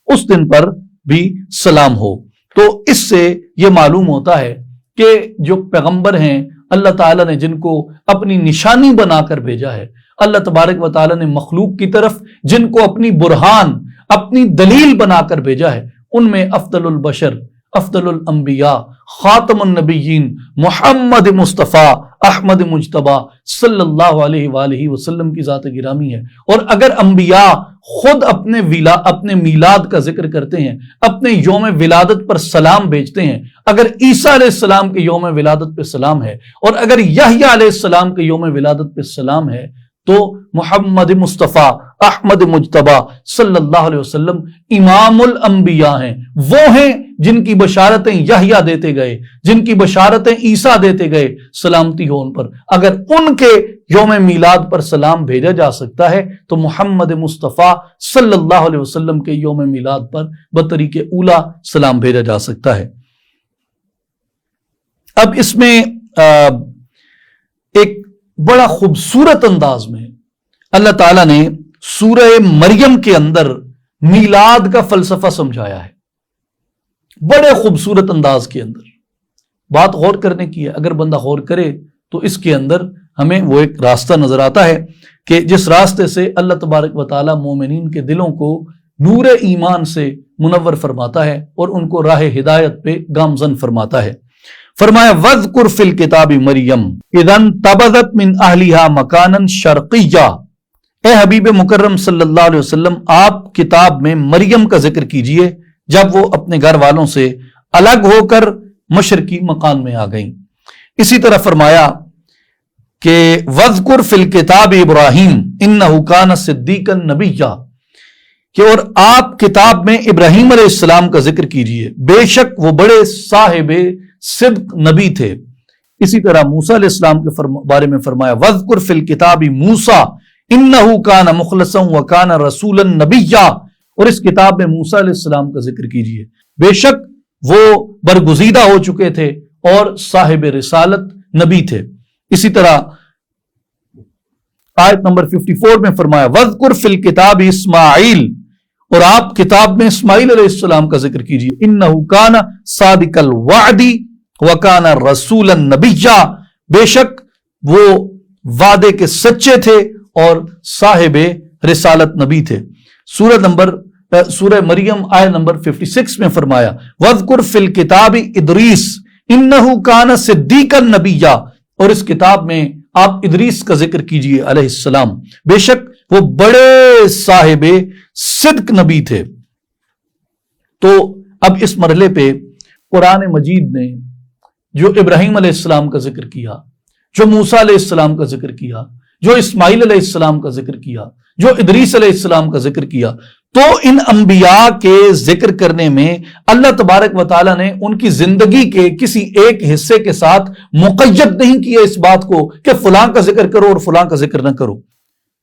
اس دن پر بھی سلام ہو۔ تو اس سے یہ معلوم ہوتا ہے کہ جو پیغمبر ہیں اللہ تعالیٰ نے جن کو اپنی نشانی بنا کر بھیجا ہے، اللہ تبارک و تعالیٰ نے مخلوق کی طرف جن کو اپنی برہان، اپنی دلیل بنا کر بھیجا ہے، ان میں افضل البشر، افضل الانبیاء، خاتم النبیین محمد مصطفیٰ احمد مجتبیٰ صلی اللہ علیہ وآلہ وسلم کی ذات گرامی ہے۔ اور اگر انبیاء خود اپنے میلاد کا ذکر کرتے ہیں، اپنے یوم ولادت پر سلام بھیجتے ہیں، اگر عیسیٰ علیہ السلام کے یوم ولادت پہ سلام ہے، اور اگر یحییٰ علیہ السلام کے یوم ولادت پہ سلام ہے، تو محمد مصطفیٰ احمد مجتبیٰ صلی اللہ علیہ وسلم امام الانبیاء ہیں، وہ ہیں جن کی بشارتیں یحییٰ دیتے گئے، جن کی بشارتیں عیسیٰ دیتے گئے، سلامتی ہو ان پر۔ اگر ان کے یوم میلاد پر سلام بھیجا جا سکتا ہے تو محمد مصطفیٰ صلی اللہ علیہ وسلم کے یوم میلاد پر بطریق اولا سلام بھیجا جا سکتا ہے۔ اب اس میں ایک بڑا خوبصورت انداز میں اللہ تعالیٰ نے سورہ مریم کے اندر میلاد کا فلسفہ سمجھایا ہے، بڑے خوبصورت انداز کے اندر۔ بات غور کرنے کی ہے، اگر بندہ غور کرے تو اس کے اندر ہمیں وہ ایک راستہ نظر آتا ہے کہ جس راستے سے اللہ تبارک و تعالیٰ مومنین کے دلوں کو نور ایمان سے منور فرماتا ہے اور ان کو راہ ہدایت پہ گامزن فرماتا ہے۔ فرمایا وَاذْكُرْ فِي الْكِتَابِ مَرْيَمَ إِذَا انتَبَذَتْ مِنْ أَهْلِهَا مَكَانًا شَرْقِيًّا، اے حبیب مکرم صلی اللہ علیہ وسلم، آپ کتاب میں مریم کا ذکر کیجئے جب وہ اپنے گھر والوں سے الگ ہو کر مشرقی مکان میں آ گئیں۔ اسی طرح فرمایا کہ وَاذْكُرْ فِي الْكِتَابِ إِبْرَاهِيمَ إِنَّهُ كَانَ صِدِّيقًا نَبِيًّا، کہ اور آپ کتاب میں ابراہیم علیہ السلام کا ذکر کیجئے، بے شک وہ بڑے صاحب صدق نبی تھے۔ اسی طرح موسیٰ علیہ السلام کے بارے میں فرمایا وَاذْكُرْ فِي الْكِتَابِ مُوسَىٰ إِنَّهُ كَانَ مُخْلَصًا وَكَانَ رَسُولًا نَبِيًّا، اور اس کتاب میں موسیٰ علیہ السلام کا ذکر کیجئے، بے شک وہ برگزیدہ ہو چکے تھے اور صاحب رسالت نبی تھے۔ اسی طرح آیت نمبر 54 میں فرمایا وَذْكُرْ فِي الْكِتَابِ اسماعیل، اور آپ کتاب میں اسماعیل علیہ السلام کا ذکر کیجئے، اِنَّهُ كَانَ صَادِقَ الْوَعْدِ وَكَانَ رَسُولًا نَبِيًّا، بے شک وہ وعدے کے سچے تھے اور صاحب رسالت نبی تھے۔ سورہ مریم آیت نمبر 56 میں فرمایا وَذْكُرْ فِي الْكِتَابِ ادریس اِنَّهُ كَانَ صِدِّيقًا نَبِيًّا، اور اس کتاب میں آپ ادریس کا ذکر کیجئے علیہ السلام، بے شک وہ بڑے صاحب صدق نبی تھے۔ تو اب اس مرحلے پہ قرآن مجید نے جو ابراہیم علیہ السلام کا ذکر کیا، جو موسیٰ علیہ السلام کا ذکر کیا، جو اسماعیل علیہ السلام کا ذکر کیا، جو ادریس علیہ السلام کا ذکر کیا، تو ان انبیاء کے ذکر کرنے میں اللہ تبارک و تعالیٰ نے ان کی زندگی کے کسی ایک حصے کے ساتھ مقید نہیں کیا اس بات کو کہ فلاں کا ذکر کرو اور فلاں کا ذکر نہ کرو۔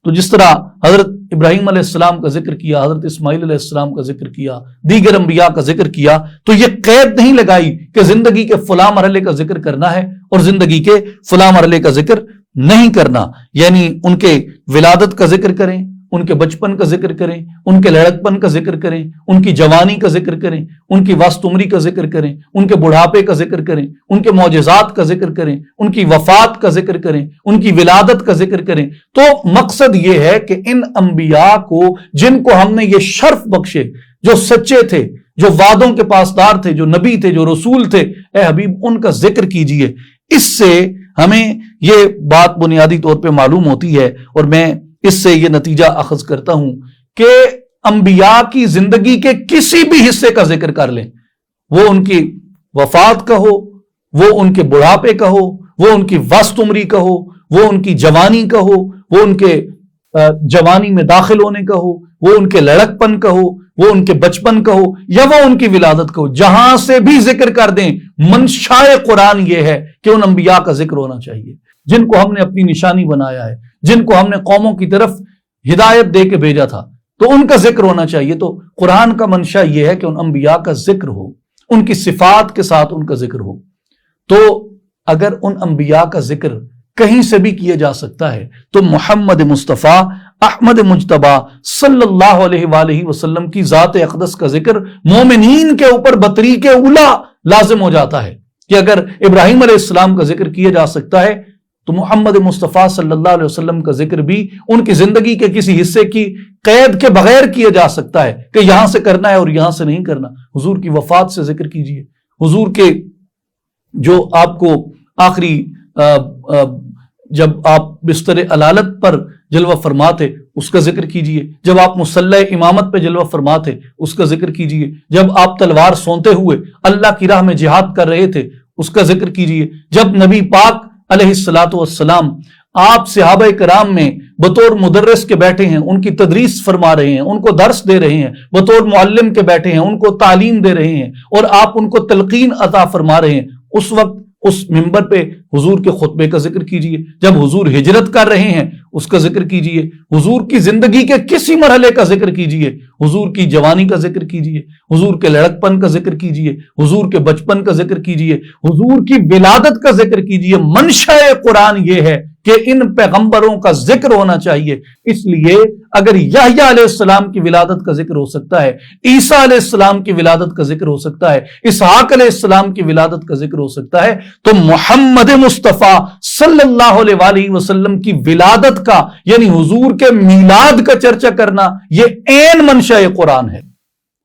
تو جس طرح حضرت ابراہیم علیہ السلام کا ذکر کیا، حضرت اسماعیل علیہ السلام کا ذکر کیا، دیگر انبیاء کا ذکر کیا، تو یہ قید نہیں لگائی کہ زندگی کے فلاں مرحلے کا ذکر کرنا ہے اور زندگی کے فلاں مرحلے کا ذکر نہیں کرنا، یعنی ان کے ولادت کا ذکر کریں، ان کے بچپن کا ذکر کریں، ان کے لڑکپن کا ذکر کریں، ان کی جوانی کا ذکر کریں، ان کی وسط عمری کا ذکر کریں، ان کے بڑھاپے کا ذکر کریں، ان کے معجزات کا ذکر کریں، ان کی وفات کا ذکر کریں، ان کی ولادت کا ذکر کریں۔ تو مقصد یہ ہے کہ ان انبیاء کو جن کو ہم نے یہ شرف بخشے، جو سچے تھے، جو وعدوں کے پاسدار تھے، جو نبی تھے، جو رسول تھے، اے حبیب ان کا ذکر کیجئے۔ اس سے ہمیں یہ بات بنیادی طور پہ معلوم ہوتی ہے، اور میں اس سے یہ نتیجہ اخذ کرتا ہوں کہ انبیاء کی زندگی کے کسی بھی حصے کا ذکر کر لیں، وہ ان کی وفات کا ہو، وہ ان کے بڑھاپے کا ہو، وہ ان کی وسط عمری کا ہو، وہ ان کی جوانی کا ہو، وہ ان کے جوانی میں داخل ہونے کا ہو، وہ ان کے لڑکپن کا ہو، وہ ان کے بچپن کا ہو، یا وہ ان کی ولادت کا ہو، جہاں سے بھی ذکر کر دیں، منشائے قرآن یہ ہے کہ ان انبیاء کا ذکر ہونا چاہیے جن کو ہم نے اپنی نشانی بنایا ہے، جن کو ہم نے قوموں کی طرف ہدایت دے کے بھیجا تھا، تو ان کا ذکر ہونا چاہیے۔ تو قرآن کا منشا یہ ہے کہ ان انبیاء کا ذکر ہو، ان کی صفات کے ساتھ ان کا ذکر ہو۔ تو اگر ان انبیاء کا ذکر کہیں سے بھی کیا جا سکتا ہے تو محمد مصطفیٰ احمد مجتبیٰ صلی اللہ علیہ وآلہ وسلم کی ذات اقدس کا ذکر مومنین کے اوپر بطریق اولا لازم ہو جاتا ہے کہ اگر ابراہیم علیہ السلام کا ذکر کیا جا سکتا ہے تو محمد مصطفیٰ صلی اللہ علیہ وسلم کا ذکر بھی ان کی زندگی کے کسی حصے کی قید کے بغیر کیا جا سکتا ہے کہ یہاں سے کرنا ہے اور یہاں سے نہیں کرنا۔ حضور کی وفات سے ذکر کیجئے، حضور کے جو آپ کو آخری جب آپ بستر علالت پر جلوہ فرما تھے اس کا ذکر کیجئے، جب آپ مصلی امامت پہ جلوہ فرما تھے اس کا ذکر کیجئے، جب آپ تلوار سونتے ہوئے اللہ کی راہ میں جہاد کر رہے تھے اس کا ذکر کیجئے، جب نبی پاک علیہ السلام آپ صحابہ کرام میں بطور مدرس کے بیٹھے ہیں، ان کی تدریس فرما رہے ہیں، ان کو درس دے رہے ہیں، بطور معلم کے بیٹھے ہیں، ان کو تعلیم دے رہے ہیں اور آپ ان کو تلقین عطا فرما رہے ہیں، اس وقت اس منبر پہ حضور کے خطبے کا ذکر کیجئے۔ جب حضور ہجرت کر رہے ہیں اس کا ذکر کیجئے، حضور کی زندگی کے کسی مرحلے کا ذکر کیجئے، حضور کی جوانی کا ذکر کیجئے، حضور کے لڑکپن کا ذکر کیجئے، حضور کے بچپن کا ذکر کیجئے، حضور کی ولادت کا ذکر کیجئے۔ منشاء قرآن یہ ہے کہ ان پیغمبروں کا ذکر ہونا چاہیے۔ اس لیے اگر یحییٰ علیہ السلام کی ولادت کا ذکر ہو سکتا ہے، عیسیٰ علیہ السلام کی ولادت کا ذکر ہو سکتا ہے، اسحاق علیہ السلام کی ولادت کا ذکر ہو سکتا ہے، تو محمد مصطفیٰ صلی اللہ علیہ وآلہ وسلم کی ولادت کا یعنی حضور کے میلاد کا چرچا کرنا یہ عین منشاء قرآن ہے۔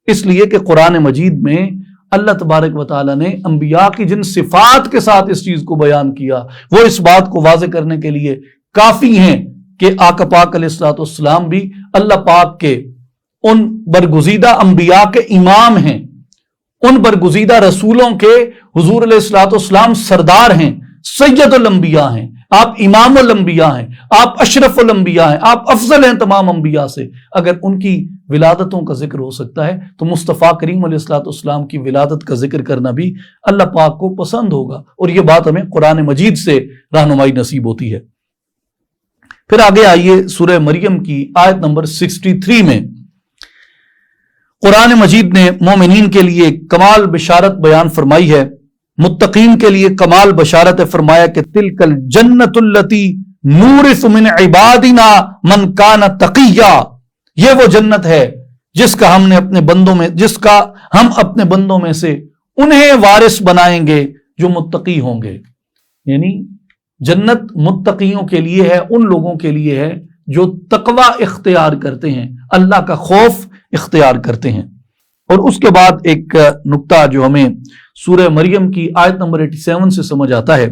اس لیے کہ قرآن مجید میں اللہ تبارک و تعالیٰ نے انبیاء کی جن صفات کے ساتھ اس چیز کو بیان کیا وہ اس بات کو واضح کرنے کے لیے کافی ہیں کہ آقا پاک علیہ السلام بھی اللہ پاک کے ان برگزیدہ انبیاء کے امام ہیں، ان برگزیدہ رسولوں کے حضور علیہ السلام سردار ہیں، سید الانبیاء ہیں، آپ امام الانبیاء ہیں، آپ اشرف الانبیاء ہیں، آپ افضل ہیں تمام انبیاء سے۔ اگر ان کی ولادتوں کا ذکر ہو سکتا ہے تو مصطفیٰ کریم علیہ السلام کی ولادت کا ذکر کرنا بھی اللہ پاک کو پسند ہوگا، اور یہ بات ہمیں قرآن مجید سے رہنمائی نصیب ہوتی ہے۔ پھر آگے آئیے سورہ مریم کی آیت نمبر 63 میں قرآن مجید نے مومنین کے لیے کمال بشارت بیان فرمائی ہے، متقین کے لیے کمال بشارت فرمایا کہ تلک الجنت التی نورث من عبادنا من کان تقیا، یہ وہ جنت ہے جس کا ہم اپنے بندوں میں سے انہیں وارث بنائیں گے جو متقی ہوں گے. یعنی جنت متقیوں کے لیے ہے، ان لوگوں کے لیے ہے جو تقوی اختیار کرتے ہیں، اللہ کا خوف اختیار کرتے ہیں. اور اس کے بعد ایک نقطہ جو ہمیں سورہ مریم کی آیت نمبر 87 سے سمجھ آتا ہے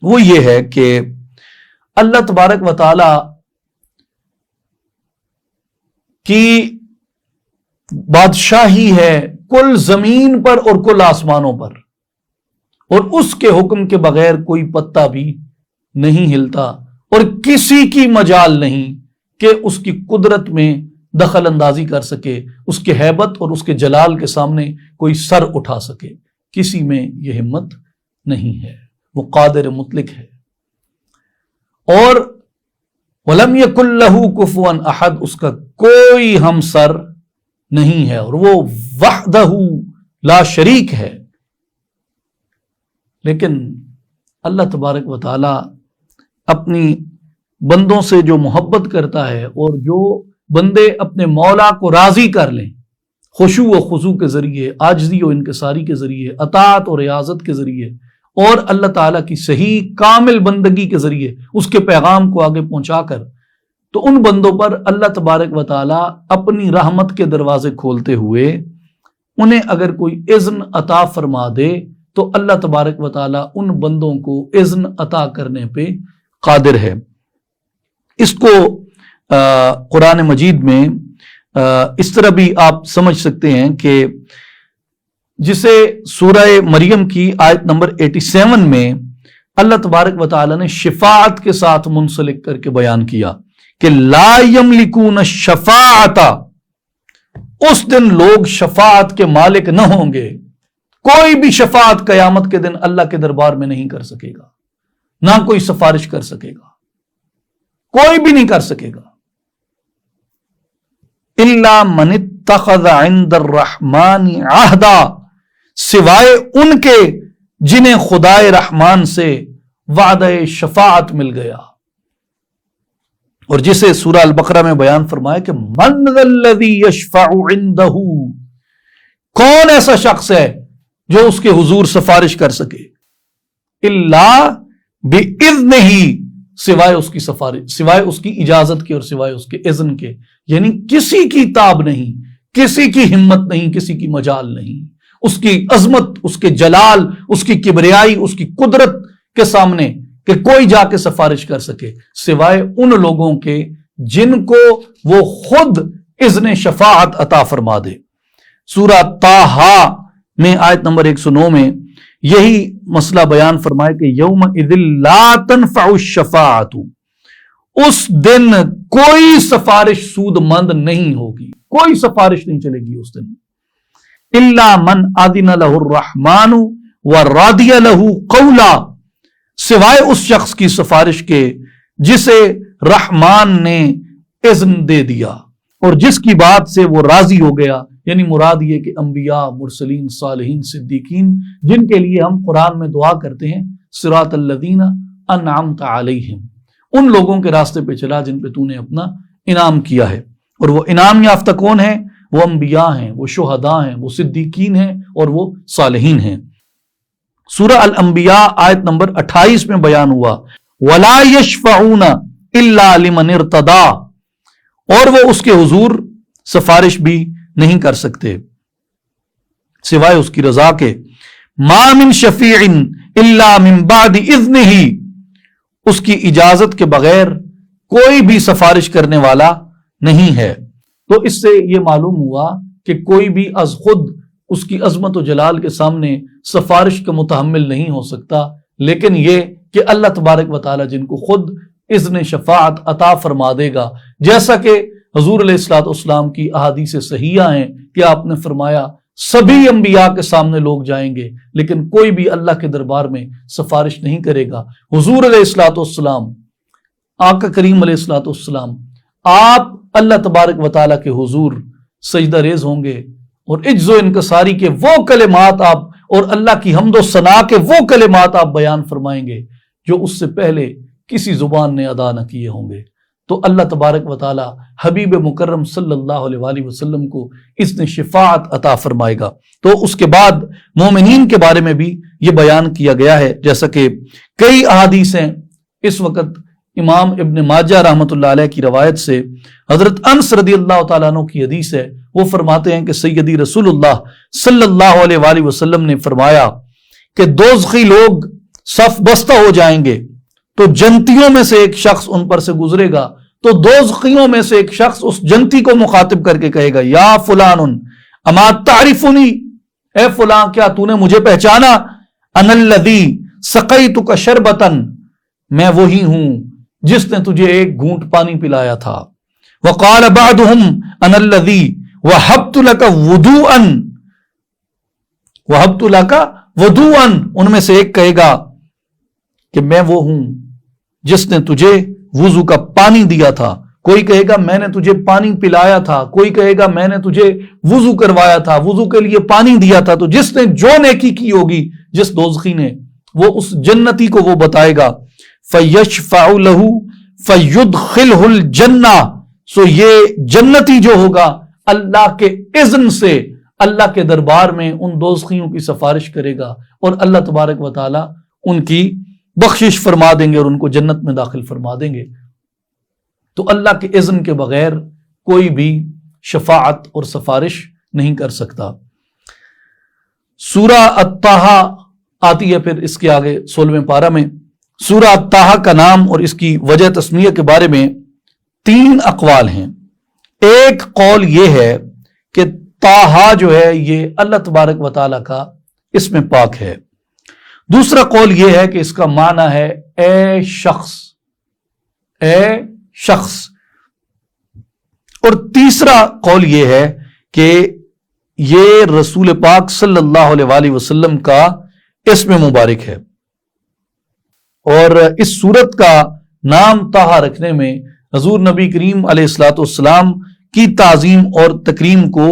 وہ یہ ہے کہ اللہ تبارک و تعالی کی بادشاہی ہے کل زمین پر اور کل آسمانوں پر، اور اس کے حکم کے بغیر کوئی پتا بھی نہیں ہلتا، اور کسی کی مجال نہیں کہ اس کی قدرت میں دخل اندازی کر سکے، اس کے ہیبت اور اس کے جلال کے سامنے کوئی سر اٹھا سکے. کسی میں یہ ہمت نہیں ہے، وہ قادر مطلق ہے. اور وَلَمْ يَكُنْ لَهُ كُفُوًا أَحَدٌ، اس کا کوئی ہمسر نہیں ہے، اور وہ وحدہ لا شریک ہے. لیکن اللہ تبارک و تعالی اپنی بندوں سے جو محبت کرتا ہے، اور جو بندے اپنے مولا کو راضی کر لیں خشوع و خضوع کے ذریعے، عاجزی و انکساری کے ذریعے، اطاعت اور ریاضت کے ذریعے، اور اللہ تعالیٰ کی صحیح کامل بندگی کے ذریعے اس کے پیغام کو آگے پہنچا کر، تو ان بندوں پر اللہ تبارک و تعالیٰ اپنی رحمت کے دروازے کھولتے ہوئے انہیں اگر کوئی اذن عطا فرما دے تو اللہ تبارک و تعالیٰ ان بندوں کو اذن عطا کرنے پہ قادر ہے. اس کو قرآن مجید میں اس طرح بھی آپ سمجھ سکتے ہیں کہ جسے سورہ مریم کی آیت نمبر 87 میں اللہ تبارک و تعالی نے شفاعت کے ساتھ منسلک کر کے بیان کیا کہ لا یملکون الشفاعت، اس دن لوگ شفاعت کے مالک نہ ہوں گے. کوئی بھی شفاعت قیامت کے دن اللہ کے دربار میں نہیں کر سکے گا، نہ کوئی سفارش کر سکے گا، کوئی بھی نہیں کر سکے گا. الا من اتخذ عند الرحمن عہدا، سوائے ان کے جنہیں خدائے رحمان سے وعدہ شفاعت مل گیا. اور جسے سورہ البقرہ میں بیان فرمایا کہ من ذا الذی یشفع عنده، کون ایسا شخص ہے جو اس کے حضور سفارش کر سکے، الا باذنہ، سوائے اس کی سفارش، سوائے اس کی اجازت کے اور سوائے اس کے اذن کے. یعنی کسی کی تاب نہیں، کسی کی ہمت نہیں، کسی کی مجال نہیں اس کی عظمت، اس کے جلال، اس کی کبریائی، اس کی قدرت کے سامنے کہ کوئی جا کے سفارش کر سکے، سوائے ان لوگوں کے جن کو وہ خود اذن شفاعت عطا فرما دے. سورہ طٰہٰ میں آیت نمبر 109 میں یہی مسئلہ بیان فرمائے کہ یومئذ لا تنفع الشفاعت، اس دن کوئی سفارش سود مند نہیں ہوگی، کوئی سفارش نہیں چلے گی اس دن. الا من اذن له الرحمن ورضی له قولا، سوائے اس شخص کی سفارش کے جسے رحمان نے اذن دے دیا اور جس کی بات سے وہ راضی ہو گیا. یعنی مراد یہ کہ انبیاء، مرسلین، صالحین، صدیقین، جن کے لیے ہم قرآن میں دعا کرتے ہیں صراط الذین انعمت علیہم، ان لوگوں کے راستے پہ چلا جن پہ تو نے اپنا انعام کیا ہے. اور وہ انعام یافتہ کون ہیں؟ وہ انبیاء ہیں، وہ شہداء ہیں، وہ صدیقین ہیں اور وہ صالحین ہیں. سورہ الانبیاء آیت نمبر 28 میں بیان ہوا وَلَا يَشْفَعُونَ إِلَّا لِمَنِ ارْتَضَىٰ، اور وہ اس کے حضور سفارش بھی نہیں کر سکتے سوائے اس کی رضا کے. مَا مِن شَفِيعٍ إِلَّا مِن بَعْدِ إِذْنِهِ، اس کی اجازت کے بغیر کوئی بھی سفارش کرنے والا نہیں ہے. تو اس سے یہ معلوم ہوا کہ کوئی بھی از خود اس کی عظمت و جلال کے سامنے سفارش کا متحمل نہیں ہو سکتا، لیکن یہ کہ اللہ تبارک و تعالی جن کو خود اذن شفاعت عطا فرما دے گا، جیسا کہ حضور علیہ الصلوۃ والسلام کی احادیث صحیحہ ہیں کہ آپ نے فرمایا سبھی انبیاء کے سامنے لوگ جائیں گے لیکن کوئی بھی اللہ کے دربار میں سفارش نہیں کرے گا. حضور علیہ الصلوۃ والسلام، آقا کریم علیہ الصلوۃ والسلام، آپ اللہ تبارک و تعالیٰ کے حضور سجدہ ریز ہوں گے اور عجز و انکساری کے وہ کلمات آپ اور اللہ کی حمد و ثنا کے وہ کلمات آپ بیان فرمائیں گے جو اس سے پہلے کسی زبان نے ادا نہ کیے ہوں گے۔ تو اللہ تبارک و تعالی حبیب مکرم صلی اللہ علیہ وآلہ وسلم کو اس نے شفاعت عطا فرمائے گا۔ تو اس کے بعد مومنین کے بارے میں بھی یہ بیان کیا گیا ہے، جیسا کہ کئی احادیث ہیں۔ اس وقت امام ابن ماجہ رحمۃ اللہ علیہ کی روایت سے حضرت انس رضی اللہ تعالیٰ عنہ کی حدیث ہے، وہ فرماتے ہیں کہ سیدی رسول اللہ صلی اللہ علیہ وآلہ وسلم نے فرمایا کہ دوزخی لوگ صف بستہ ہو جائیں گے، تو جنتیوں میں سے ایک شخص ان پر سے گزرے گا، تو دوزخیوں میں سے ایک شخص اس جنتی کو مخاطب کر کے کہے گا، یا فلان اما تعرفنی، اے فلاں کیا تو نے مجھے پہچانا؟ انا الذی سقیتک شربتا، میں وہی ہوں جس نے تجھے ایک گھونٹ پانی پلایا تھا۔ وقال بعضهم انا الذی وہبت لک وضوءا، وہبت لک وضوءا، ان میں سے ایک کہے گا کہ میں وہ ہوں جس نے تجھے وضو کا پانی دیا تھا، کوئی کہے گا میں نے تجھے پانی پلایا تھا، کوئی کہے گا میں نے تجھے وضو کروایا تھا، وضو کے لیے پانی دیا تھا۔ تو جس نے جو نیکی کی ہوگی جس دوزخی نے، وہ اس جنتی کو وہ بتائے گا، فَيَشْفَعُ لَهُ فَيُدْخِلْهُ الْجَنَّةَ، سو یہ جنتی جو ہوگا اللہ کے اذن سے اللہ کے دربار میں ان دوزخیوں کی سفارش کرے گا، اور اللہ تبارک و تعالی ان کی بخشش فرما دیں گے اور ان کو جنت میں داخل فرما دیں گے۔ تو اللہ کے اذن کے بغیر کوئی بھی شفاعت اور سفارش نہیں کر سکتا۔ سورہ الطٰہٰ آتی ہے پھر اس کے آگے 16ویں پارہ میں۔ سورہ الطٰہٰ کا نام اور اس کی وجہ تسمیہ کے بارے میں 3 اقوال ہیں۔ ایک قول یہ ہے کہ طٰہٰ جو ہے یہ اللہ تبارک و تعالیٰ کا اسم پاک ہے۔ دوسرا قول یہ ہے کہ اس کا معنی ہے اے شخص، اے شخص۔ اور تیسرا قول یہ ہے کہ یہ رسول پاک صلی اللہ علیہ وآلہ وسلم کا اسم مبارک ہے، اور اس سورت کا نام طٰہٰ رکھنے میں حضور نبی کریم علیہ الصلوۃ والسلام کی تعظیم اور تکریم کو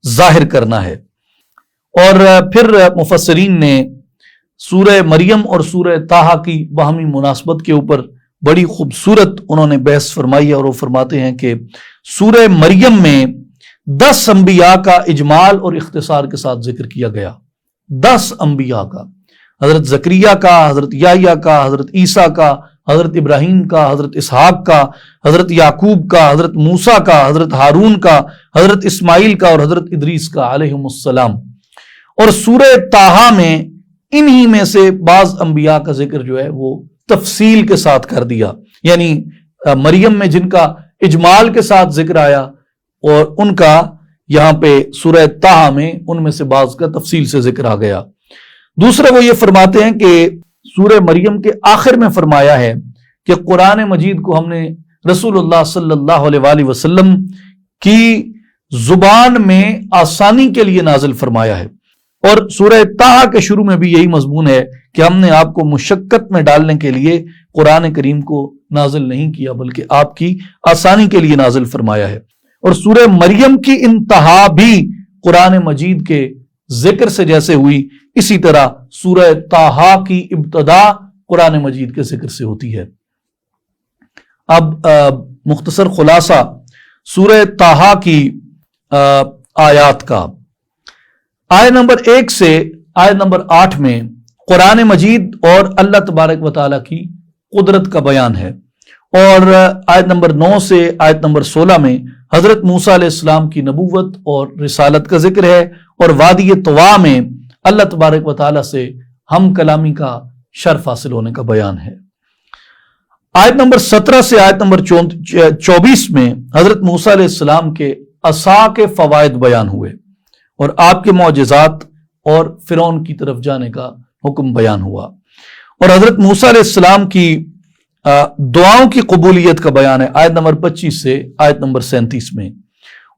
ظاہر کرنا ہے۔ اور پھر مفسرین نے سورہ مریم اور سورہ طٰہٰ کی باہمی مناسبت کے اوپر بڑی خوبصورت انہوں نے بحث فرمائی ہے، اور وہ فرماتے ہیں کہ سورہ مریم میں 10 انبیاء کا اجمال اور اختصار کے ساتھ ذکر کیا گیا۔ 10 انبیاء کا، حضرت زکریا کا، حضرت یحییٰ کا، حضرت عیسیٰ کا، حضرت ابراہیم کا، حضرت اسحاق کا، حضرت یعقوب کا، حضرت موسیٰ کا، حضرت ہارون کا، حضرت اسماعیل کا، اور حضرت ادریس کا علیہم السلام۔ اور سورہ طٰہٰ میں انہی میں سے بعض انبیاء کا ذکر جو ہے وہ تفصیل کے ساتھ کر دیا، یعنی مریم میں جن کا اجمال کے ساتھ ذکر آیا، اور ان کا یہاں پہ سورہ طٰہٰ میں ان میں سے بعض کا تفصیل سے ذکر آ گیا۔ دوسرا وہ یہ فرماتے ہیں کہ سورہ مریم کے آخر میں فرمایا ہے کہ قرآن مجید کو ہم نے رسول اللہ صلی اللہ علیہ وآلہ وسلم کی زبان میں آسانی کے لیے نازل فرمایا ہے، اور سورہ طٰہٰ کے شروع میں بھی یہی مضمون ہے کہ ہم نے آپ کو مشقت میں ڈالنے کے لیے قرآن کریم کو نازل نہیں کیا، بلکہ آپ کی آسانی کے لیے نازل فرمایا ہے۔ اور سورہ مریم کی انتہا بھی قرآن مجید کے ذکر سے جیسے ہوئی، اسی طرح سورہ طٰہٰ کی ابتدا قرآن مجید کے ذکر سے ہوتی ہے۔ اب مختصر خلاصہ سورہ طٰہٰ کی آیات کا، آیت نمبر 1 سے آیت نمبر 8 میں قرآن مجید اور اللہ تبارک و تعالیٰ کی قدرت کا بیان ہے، اور آیت نمبر 9 سے آیت نمبر 16 میں حضرت موسیٰ علیہ السلام کی نبوت اور رسالت کا ذکر ہے، اور وادی طوا میں اللہ تبارک و تعالیٰ سے ہم کلامی کا شرف حاصل ہونے کا بیان ہے۔ آیت نمبر 17 سے آیت نمبر 24 میں حضرت موسیٰ علیہ السلام کے عصا کے فوائد بیان ہوئے، اور آپ کے معجزات اور فرعون کی طرف جانے کا حکم بیان ہوا، اور حضرت موسیٰ علیہ السلام کی دعاؤں کی قبولیت کا بیان ہے آیت نمبر 25 سے آیت نمبر 37 میں،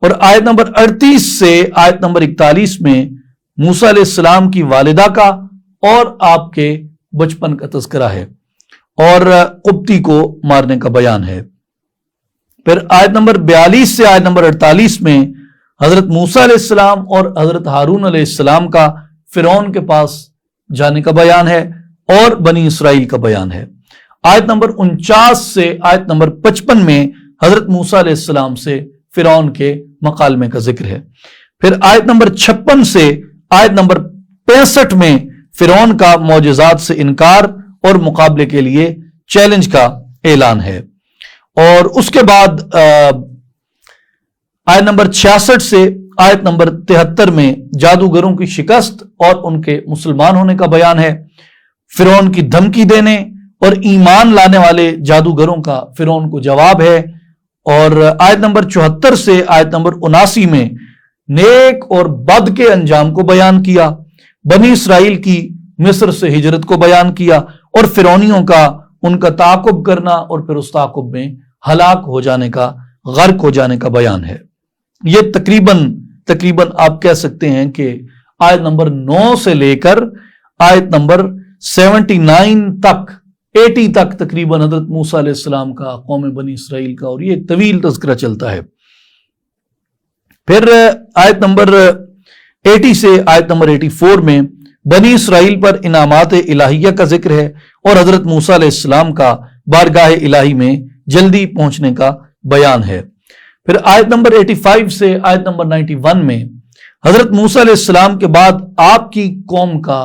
اور آیت نمبر 38 سے آیت نمبر 41 میں موسیٰ علیہ السلام کی والدہ کا اور آپ کے بچپن کا تذکرہ ہے، اور قبطی کو مارنے کا بیان ہے۔ پھر آیت نمبر 42 سے آیت نمبر 48 میں حضرت موسیٰ علیہ السلام اور حضرت ہارون علیہ السلام کا فرعون کے پاس جانے کا بیان ہے، اور بنی اسرائیل کا بیان ہے۔ آیت نمبر 49 سے آیت نمبر 55 میں حضرت موسیٰ علیہ السلام سے فرعون کے مکالمے کا ذکر ہے۔ پھر آیت نمبر 56 سے آیت نمبر 65 میں فرعون کا معجزات سے انکار اور مقابلے کے لیے چیلنج کا اعلان ہے۔ اور اس کے بعد آیت نمبر 66 سے آیت نمبر 73 میں جادوگروں کی شکست اور ان کے مسلمان ہونے کا بیان ہے، فرعون کی دھمکی دینے اور ایمان لانے والے جادوگروں کا فرعون کو جواب ہے۔ اور آیت نمبر 74 سے آیت نمبر 79 میں نیک اور بد کے انجام کو بیان کیا، بنی اسرائیل کی مصر سے ہجرت کو بیان کیا اور فرعونیوں کا ان کا تعاقب کرنا اور پھر اس تعاقب میں ہلاک ہو جانے کا، غرق ہو جانے کا بیان ہے۔ یہ تقریباً آپ کہہ سکتے ہیں کہ آیت نمبر 9 سے لے کر آیت نمبر 79 تک 80 تک تقریباً حضرت موسیٰ علیہ السلام کا، قوم بنی اسرائیل کا، اور یہ ایک طویل تذکرہ چلتا ہے۔ پھر آیت نمبر 80 سے آیت نمبر 84 میں بنی اسرائیل پر انعامات الہیہ کا ذکر ہے اور حضرت موسیٰ علیہ السلام کا بارگاہ الہی میں جلدی پہنچنے کا بیان ہے۔ پھر آیت نمبر 85 سے آیت نمبر 91 میں حضرت موسیٰ علیہ السلام کے بعد آپ کی قوم کا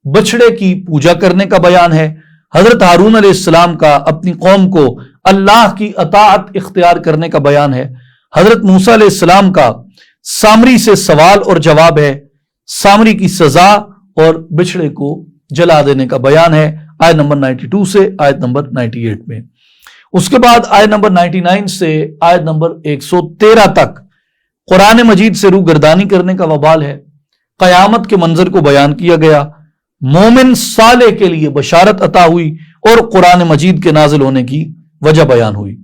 بچڑے کی پوجا کرنے کا بیان ہے، حضرت ہارون علیہ السلام کا اپنی قوم کو اللہ کی اطاعت اختیار کرنے کا بیان ہے، حضرت موسیٰ علیہ السلام کا سامری سے سوال اور جواب ہے، سامری کی سزا اور بچڑے کو جلا دینے کا بیان ہے، آیت نمبر 92 سے آیت نمبر 98 میں۔ اس کے بعد آیت نمبر 99 سے آیت نمبر 113 تک قرآن مجید سے روگردانی کرنے کا وبال ہے، قیامت کے منظر کو بیان کیا گیا، مومن صالح کے لیے بشارت عطا ہوئی اور قرآن مجید کے نازل ہونے کی وجہ بیان ہوئی۔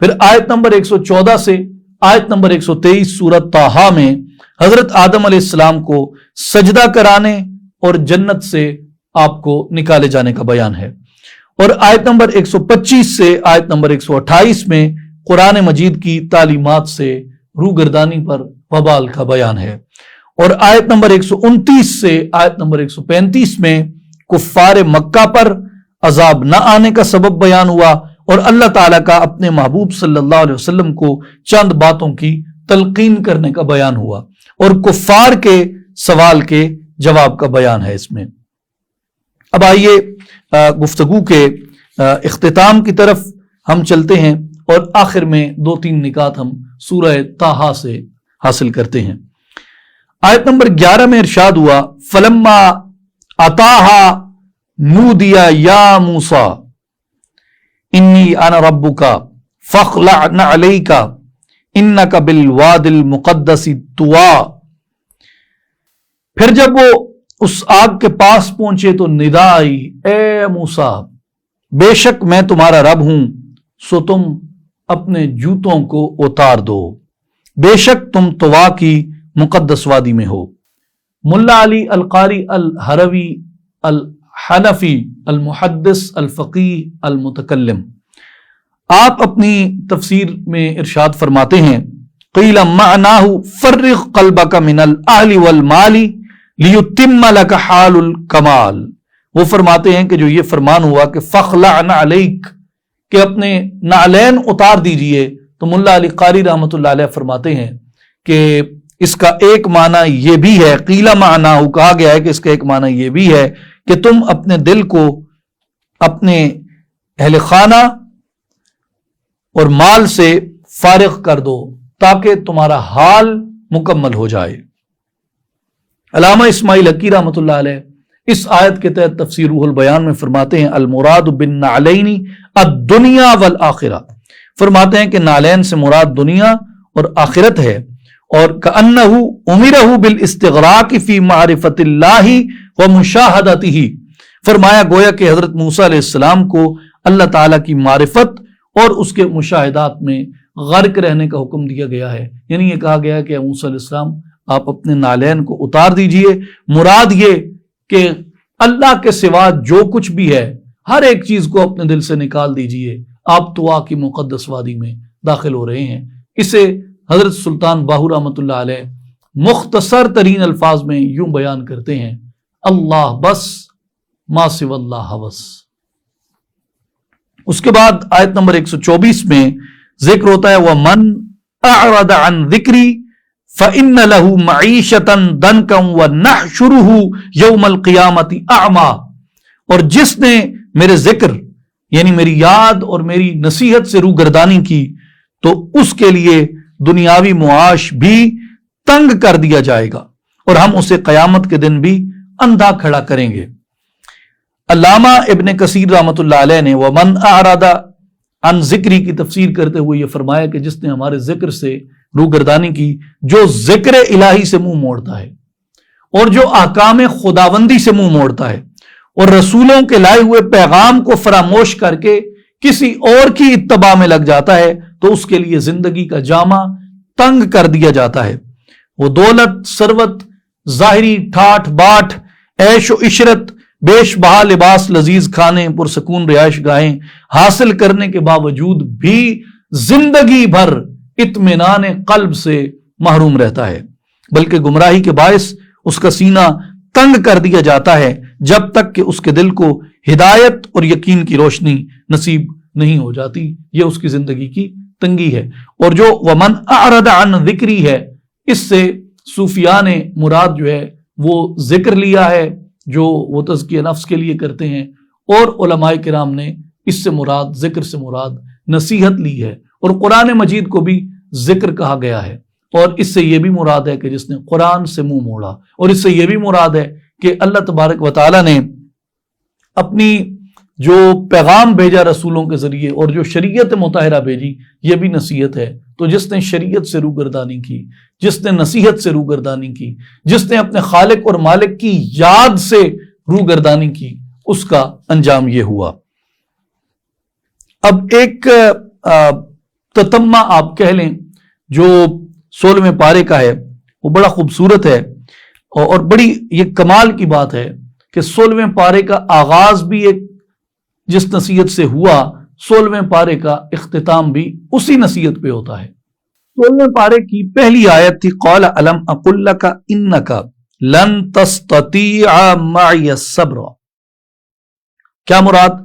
پھر آیت نمبر 114 سے آیت نمبر 123 سورۃ طٰہٰ میں حضرت آدم علیہ السلام کو سجدہ کرانے اور جنت سے آپ کو نکالے جانے کا بیان ہے۔ اور آیت نمبر 125 سے آیت نمبر 128 میں قرآن مجید کی تعلیمات سے روگردانی پر وبال کا بیان ہے۔ اور آیت نمبر 129 سے آیت نمبر 135 میں کفار مکہ پر عذاب نہ آنے کا سبب بیان ہوا اور اللہ تعالیٰ کا اپنے محبوب صلی اللہ علیہ وسلم کو چند باتوں کی تلقین کرنے کا بیان ہوا اور کفار کے سوال کے جواب کا بیان ہے اس میں۔ اب آئیے گفتگو کے اختتام کی طرف ہم چلتے ہیں اور آخر میں 2-3 نکات ہم سورہ طٰہٰ سے حاصل کرتے ہیں۔ آیت نمبر 11 میں ارشاد ہوا فلما اتاہا نودیا یا موسیٰ انی انا ربک فاخلع نعلیک انک بالواد المقدس طویٰ۔ پھر جب وہ اس آگ کے پاس پہنچے تو ندا آئی اے موسیٰ بے شک میں تمہارا رب ہوں، سو تم اپنے جوتوں کو اتار دو، بے شک تم طویٰ کی مقدس وادی میں ہو۔ ملا علی القاری الحروی الحنفی المحدث الفقیہ المتکلم، آپ اپنی تفسیر میں ارشاد فرماتے ہیں قیل معناہ فرغ قلبک من الاہل والمال لیتم لک حال الکمال۔ وہ فرماتے ہیں کہ جو یہ فرمان ہوا کہ فخلع نعلیک، کہ اپنے نعلین اتار دیجئے، تو ملا علی قاری رحمۃ اللہ علیہ فرماتے ہیں کہ اس کا ایک معنی یہ بھی ہے، قیل معناہ کہا گیا ہے کہ اس کا ایک معنی یہ بھی ہے کہ تم اپنے دل کو اپنے اہل خانہ اور مال سے فارغ کر دو تاکہ تمہارا حال مکمل ہو جائے۔ علامہ اسماعیل حقی رحمۃ اللہ علیہ اس آیت کے تحت تفسیر روح البیان میں فرماتے ہیں المراد بالنعلین الدنیا والآخرہ، فرماتے ہیں کہ نعلین سے مراد دنیا اور آخرت ہے، اور کأنہ امرہ بالاستغراق فی معرفت اللہ ومشاہدتہ، فرمایا گویا کہ حضرت موسیٰ علیہ السلام کو اللہ تعالیٰ کی معرفت اور اس کے مشاہدات میں غرق رہنے کا حکم دیا گیا ہے۔ یعنی یہ کہا گیا ہے کہ موسیٰ علیہ السلام آپ اپنے نعلین کو اتار دیجئے، مراد یہ کہ اللہ کے سوا جو کچھ بھی ہے ہر ایک چیز کو اپنے دل سے نکال دیجئے، آپ طویٰ کی مقدس وادی میں داخل ہو رہے ہیں۔ اسے حضرت سلطان باہو رحمۃ اللہ علیہ مختصر ترین الفاظ میں یوں بیان کرتے ہیں اللہ بس ما سوی اللہ ہوس۔ اس کے بعد آیت نمبر 124 میں ذکر ہوتا ہے وَمَنْ أَعْرَضَ عَنْ ذِكْرِي فَإِنَّ لَهُ مَعِيشَةً ضَنْكًا وَنَحْشُرُهُ يَوْمَ الْقِيَامَةِ أَعْمَى، اور جس نے میرے ذکر یعنی میری یاد اور میری نصیحت سے روگردانی کی تو اس کے لیے دنیاوی معاش بھی تنگ کر دیا جائے گا اور ہم اسے قیامت کے دن بھی اندھا کھڑا کریں گے۔ علامہ ابن کثیر رحمۃ اللہ علیہ نے وَمَنْ أَعْرَضَ عَنْ ذِكْرِي کی تفسیر کرتے ہوئے یہ فرمایا کہ جس نے ہمارے ذکر سے روگردانی کی، جو ذکر الہی سے منہ موڑتا ہے اور جو احکام خداوندی سے منہ موڑتا ہے اور رسولوں کے لائے ہوئے پیغام کو فراموش کر کے کسی اور کی اتباع میں لگ جاتا ہے تو اس کے لیے زندگی کا جامہ تنگ کر دیا جاتا ہے۔ وہ دولت، ثروت، ظاہری ٹھاٹ باٹ، عیش و عشرت، بیش بہا لباس، لذیذ کھانے، پرسکون رہائش گاہیں حاصل کرنے کے باوجود بھی زندگی بھر اطمینان قلب سے محروم رہتا ہے، بلکہ گمراہی کے باعث اس کا سینہ تنگ کر دیا جاتا ہے جب تک کہ اس کے دل کو ہدایت اور یقین کی روشنی نصیب نہیں ہو جاتی۔ یہ اس کی زندگی کی تنگی ہے۔ اور جو وَمَنْ أَعْرَضَ عَنْ ذِكْرِي ہے، اس سے صوفیاء نے مراد جو ہے وہ ذکر لیا ہے جو وہ تزکیہ نفس کے لیے کرتے ہیں، اور علماء کرام نے اس سے مراد، ذکر سے مراد نصیحت لی ہے، اور قرآن مجید کو بھی ذکر کہا گیا ہے، اور اس سے یہ بھی مراد ہے کہ جس نے قرآن سے منہ موڑا، اور اس سے یہ بھی مراد ہے کہ اللہ تبارک و تعالی نے اپنی جو پیغام بھیجا رسولوں کے ذریعے اور جو شریعت مطہرہ بھیجی، یہ بھی نصیحت ہے۔ تو جس نے شریعت سے روگردانی کی، جس نے نصیحت سے روگردانی کی، جس نے اپنے خالق اور مالک کی یاد سے روگردانی کی، اس کا انجام یہ ہوا۔ اب ایک تتمہ آپ کہہ لیں جو 16ویں پارے کا ہے، وہ بڑا خوبصورت ہے اور بڑی یہ کمال کی بات ہے کہ 16ویں پارے کا آغاز بھی ایک جس نصیحت سے ہوا، 16ویں پارے کا اختتام بھی اسی نصیحت پہ ہوتا ہے۔ 16ویں پارے کی پہلی آیت تھی قال الم اقل لک انک لن تستطیع معی الصبر۔ کیا مراد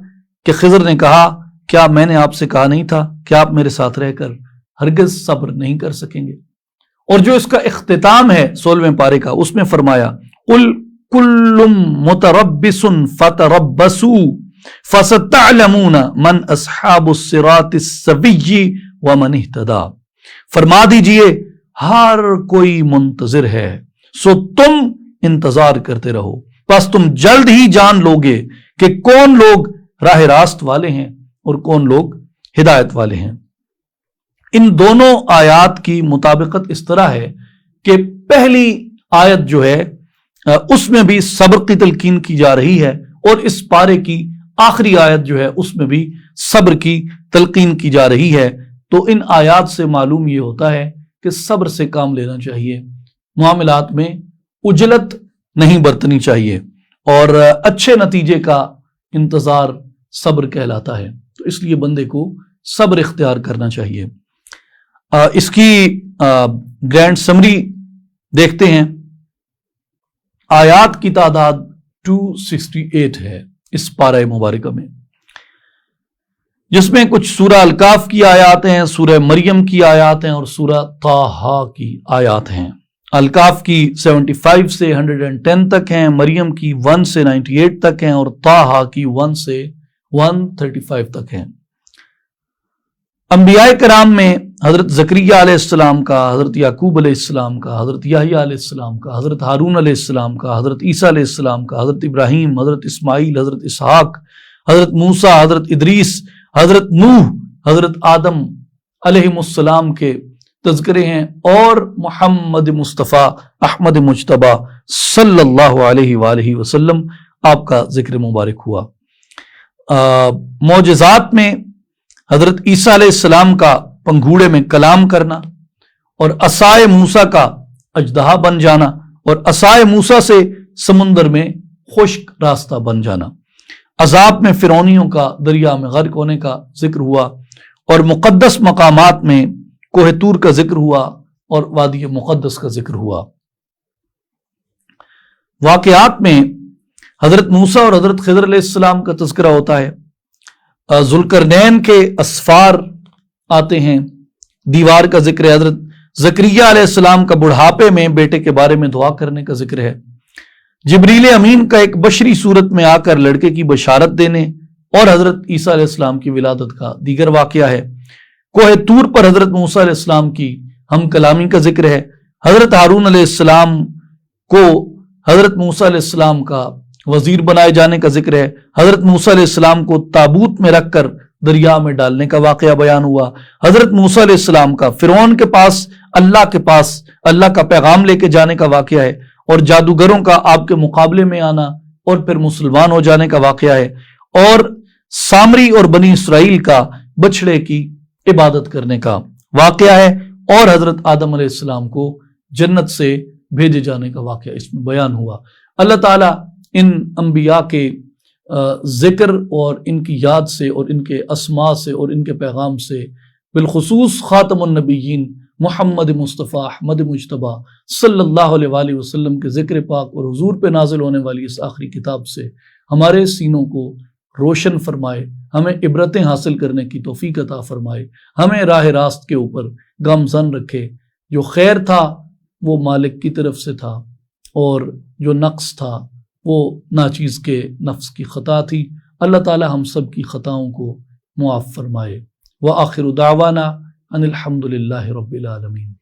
کہ خضر نے کہا کیا میں نے آپ سے کہا نہیں تھا کہ آپ میرے ساتھ رہ کر ہرگز صبر نہیں کر سکیں گے؟ اور جو اس کا اختتام ہے 16ویں پارے کا، اس میں فرمایا قل کل متربص فتربصوا فستعلمون من اصحاب الصراط السوی ومن اہتدی۔ فرما دیجئے ہر کوئی منتظر ہے، سو تم انتظار کرتے رہو، پس تم جلد ہی جان لوگے کہ کون لوگ راہ راست والے ہیں اور کون لوگ ہدایت والے ہیں۔ ان دونوں آیات کی مطابقت اس طرح ہے کہ پہلی آیت جو ہے اس میں بھی صبر کی تلقین کی جا رہی ہے، اور اس پارے کی آخری آیت جو ہے اس میں بھی صبر کی تلقین کی جا رہی ہے۔ تو ان آیات سے معلوم یہ ہوتا ہے کہ صبر سے کام لینا چاہیے، معاملات میں عجلت نہیں برتنی چاہیے، اور اچھے نتیجے کا انتظار صبر کہلاتا ہے۔ تو اس لیے بندے کو صبر اختیار کرنا چاہیے۔ اس کی گرینڈ سمری دیکھتے ہیں۔ آیات کی تعداد 268 ہے اس پارہ مبارکہ میں، جس میں کچھ سورہ الکاف کی آیات ہیں، سورہ مریم کی آیات ہیں، اور سورہ طٰہٰ کی آیات ہیں۔ الکاف کی 75 سے 110 تک ہیں، مریم کی 1 سے 98 تک ہیں، اور طٰہٰ کی 1 سے 135 تک ہیں۔ انبیاء کرام میں حضرت زکریا علیہ السلام کا، حضرت یعقوب علیہ السلام کا، حضرت یحییٰ علیہ السلام کا، حضرت ہارون علیہ السلام کا، حضرت عیسیٰ علیہ السلام کا، حضرت ابراہیم، حضرت اسماعیل، حضرت اسحاق، حضرت موسیٰ، حضرت ادریس، حضرت نوح، حضرت آدم علیہم السلام کے تذکرے ہیں، اور محمد مصطفیٰ احمد مجتبی صلی اللہ علیہ وآلہ وسلم آپ کا ذکر مبارک ہوا۔ معجزات میں حضرت عیسیٰ علیہ السلام کا پنگھوڑے میں کلام کرنا، اور عصائے موسیٰ کا اژدہا بن جانا، اور عصائے موسیٰ سے سمندر میں خشک راستہ بن جانا۔ عذاب میں فرعونیوں کا دریا میں غرق ہونے کا ذکر ہوا، اور مقدس مقامات میں کوہ طور کا ذکر ہوا اور وادی مقدس کا ذکر ہوا۔ واقعات میں حضرت موسیٰ اور حضرت خضر علیہ السلام کا تذکرہ ہوتا ہے، ذوالقرنین کے اسفار آتے ہیں، دیوار کا ذکر ہے، حضرت زکریہ علیہ السلام کا بڑھاپے میں بیٹے کے بارے میں دعا کرنے کا ذکر ہے، جبریل امین کا ایک بشری صورت میں آ کر لڑکے کی بشارت دینے اور حضرت عیسیٰ علیہ السلام کی ولادت کا دیگر واقعہ ہے، کوہ طور پر حضرت موسیٰ علیہ السلام کی ہم کلامی کا ذکر ہے، حضرت ہارون علیہ السلام کو حضرت موسیٰ علیہ السلام کا وزیر بنائے جانے کا ذکر ہے، حضرت موسیٰ علیہ السلام کو تابوت میں رکھ کر دریا میں ڈالنے کا واقعہ بیان ہوا، حضرت موسیٰ علیہ السلام کا فرعون کے پاس اللہ کا پیغام لے کے جانے کا واقعہ ہے، اور جادوگروں کا آپ کے مقابلے میں آنا اور پھر مسلمان ہو جانے کا واقعہ ہے، اور سامری اور بنی اسرائیل کا بچڑے کی عبادت کرنے کا واقعہ ہے، اور حضرت آدم علیہ السلام کو جنت سے بھیجے جانے کا واقعہ اس میں بیان ہوا۔ اللہ تعالیٰ ان انبیاء کے ذکر اور ان کی یاد سے اور ان کے اسماء سے اور ان کے پیغام سے، بالخصوص خاتم النبیین محمد مصطفیٰ احمد مجتبیٰ صلی اللہ علیہ وآلہ وسلم کے ذکر پاک اور حضور پہ نازل ہونے والی اس آخری کتاب سے ہمارے سینوں کو روشن فرمائے، ہمیں عبرتیں حاصل کرنے کی توفیق عطا فرمائے، ہمیں راہ راست کے اوپر گامزن رکھے۔ جو خیر تھا وہ مالک کی طرف سے تھا، اور جو نقص تھا وہ ناچیز کے نفس کی خطا تھی۔ اللہ تعالی ہم سب کی خطاؤں کو معاف فرمائے۔ وآخر دعوانا ان الحمد للہ رب العالمین۔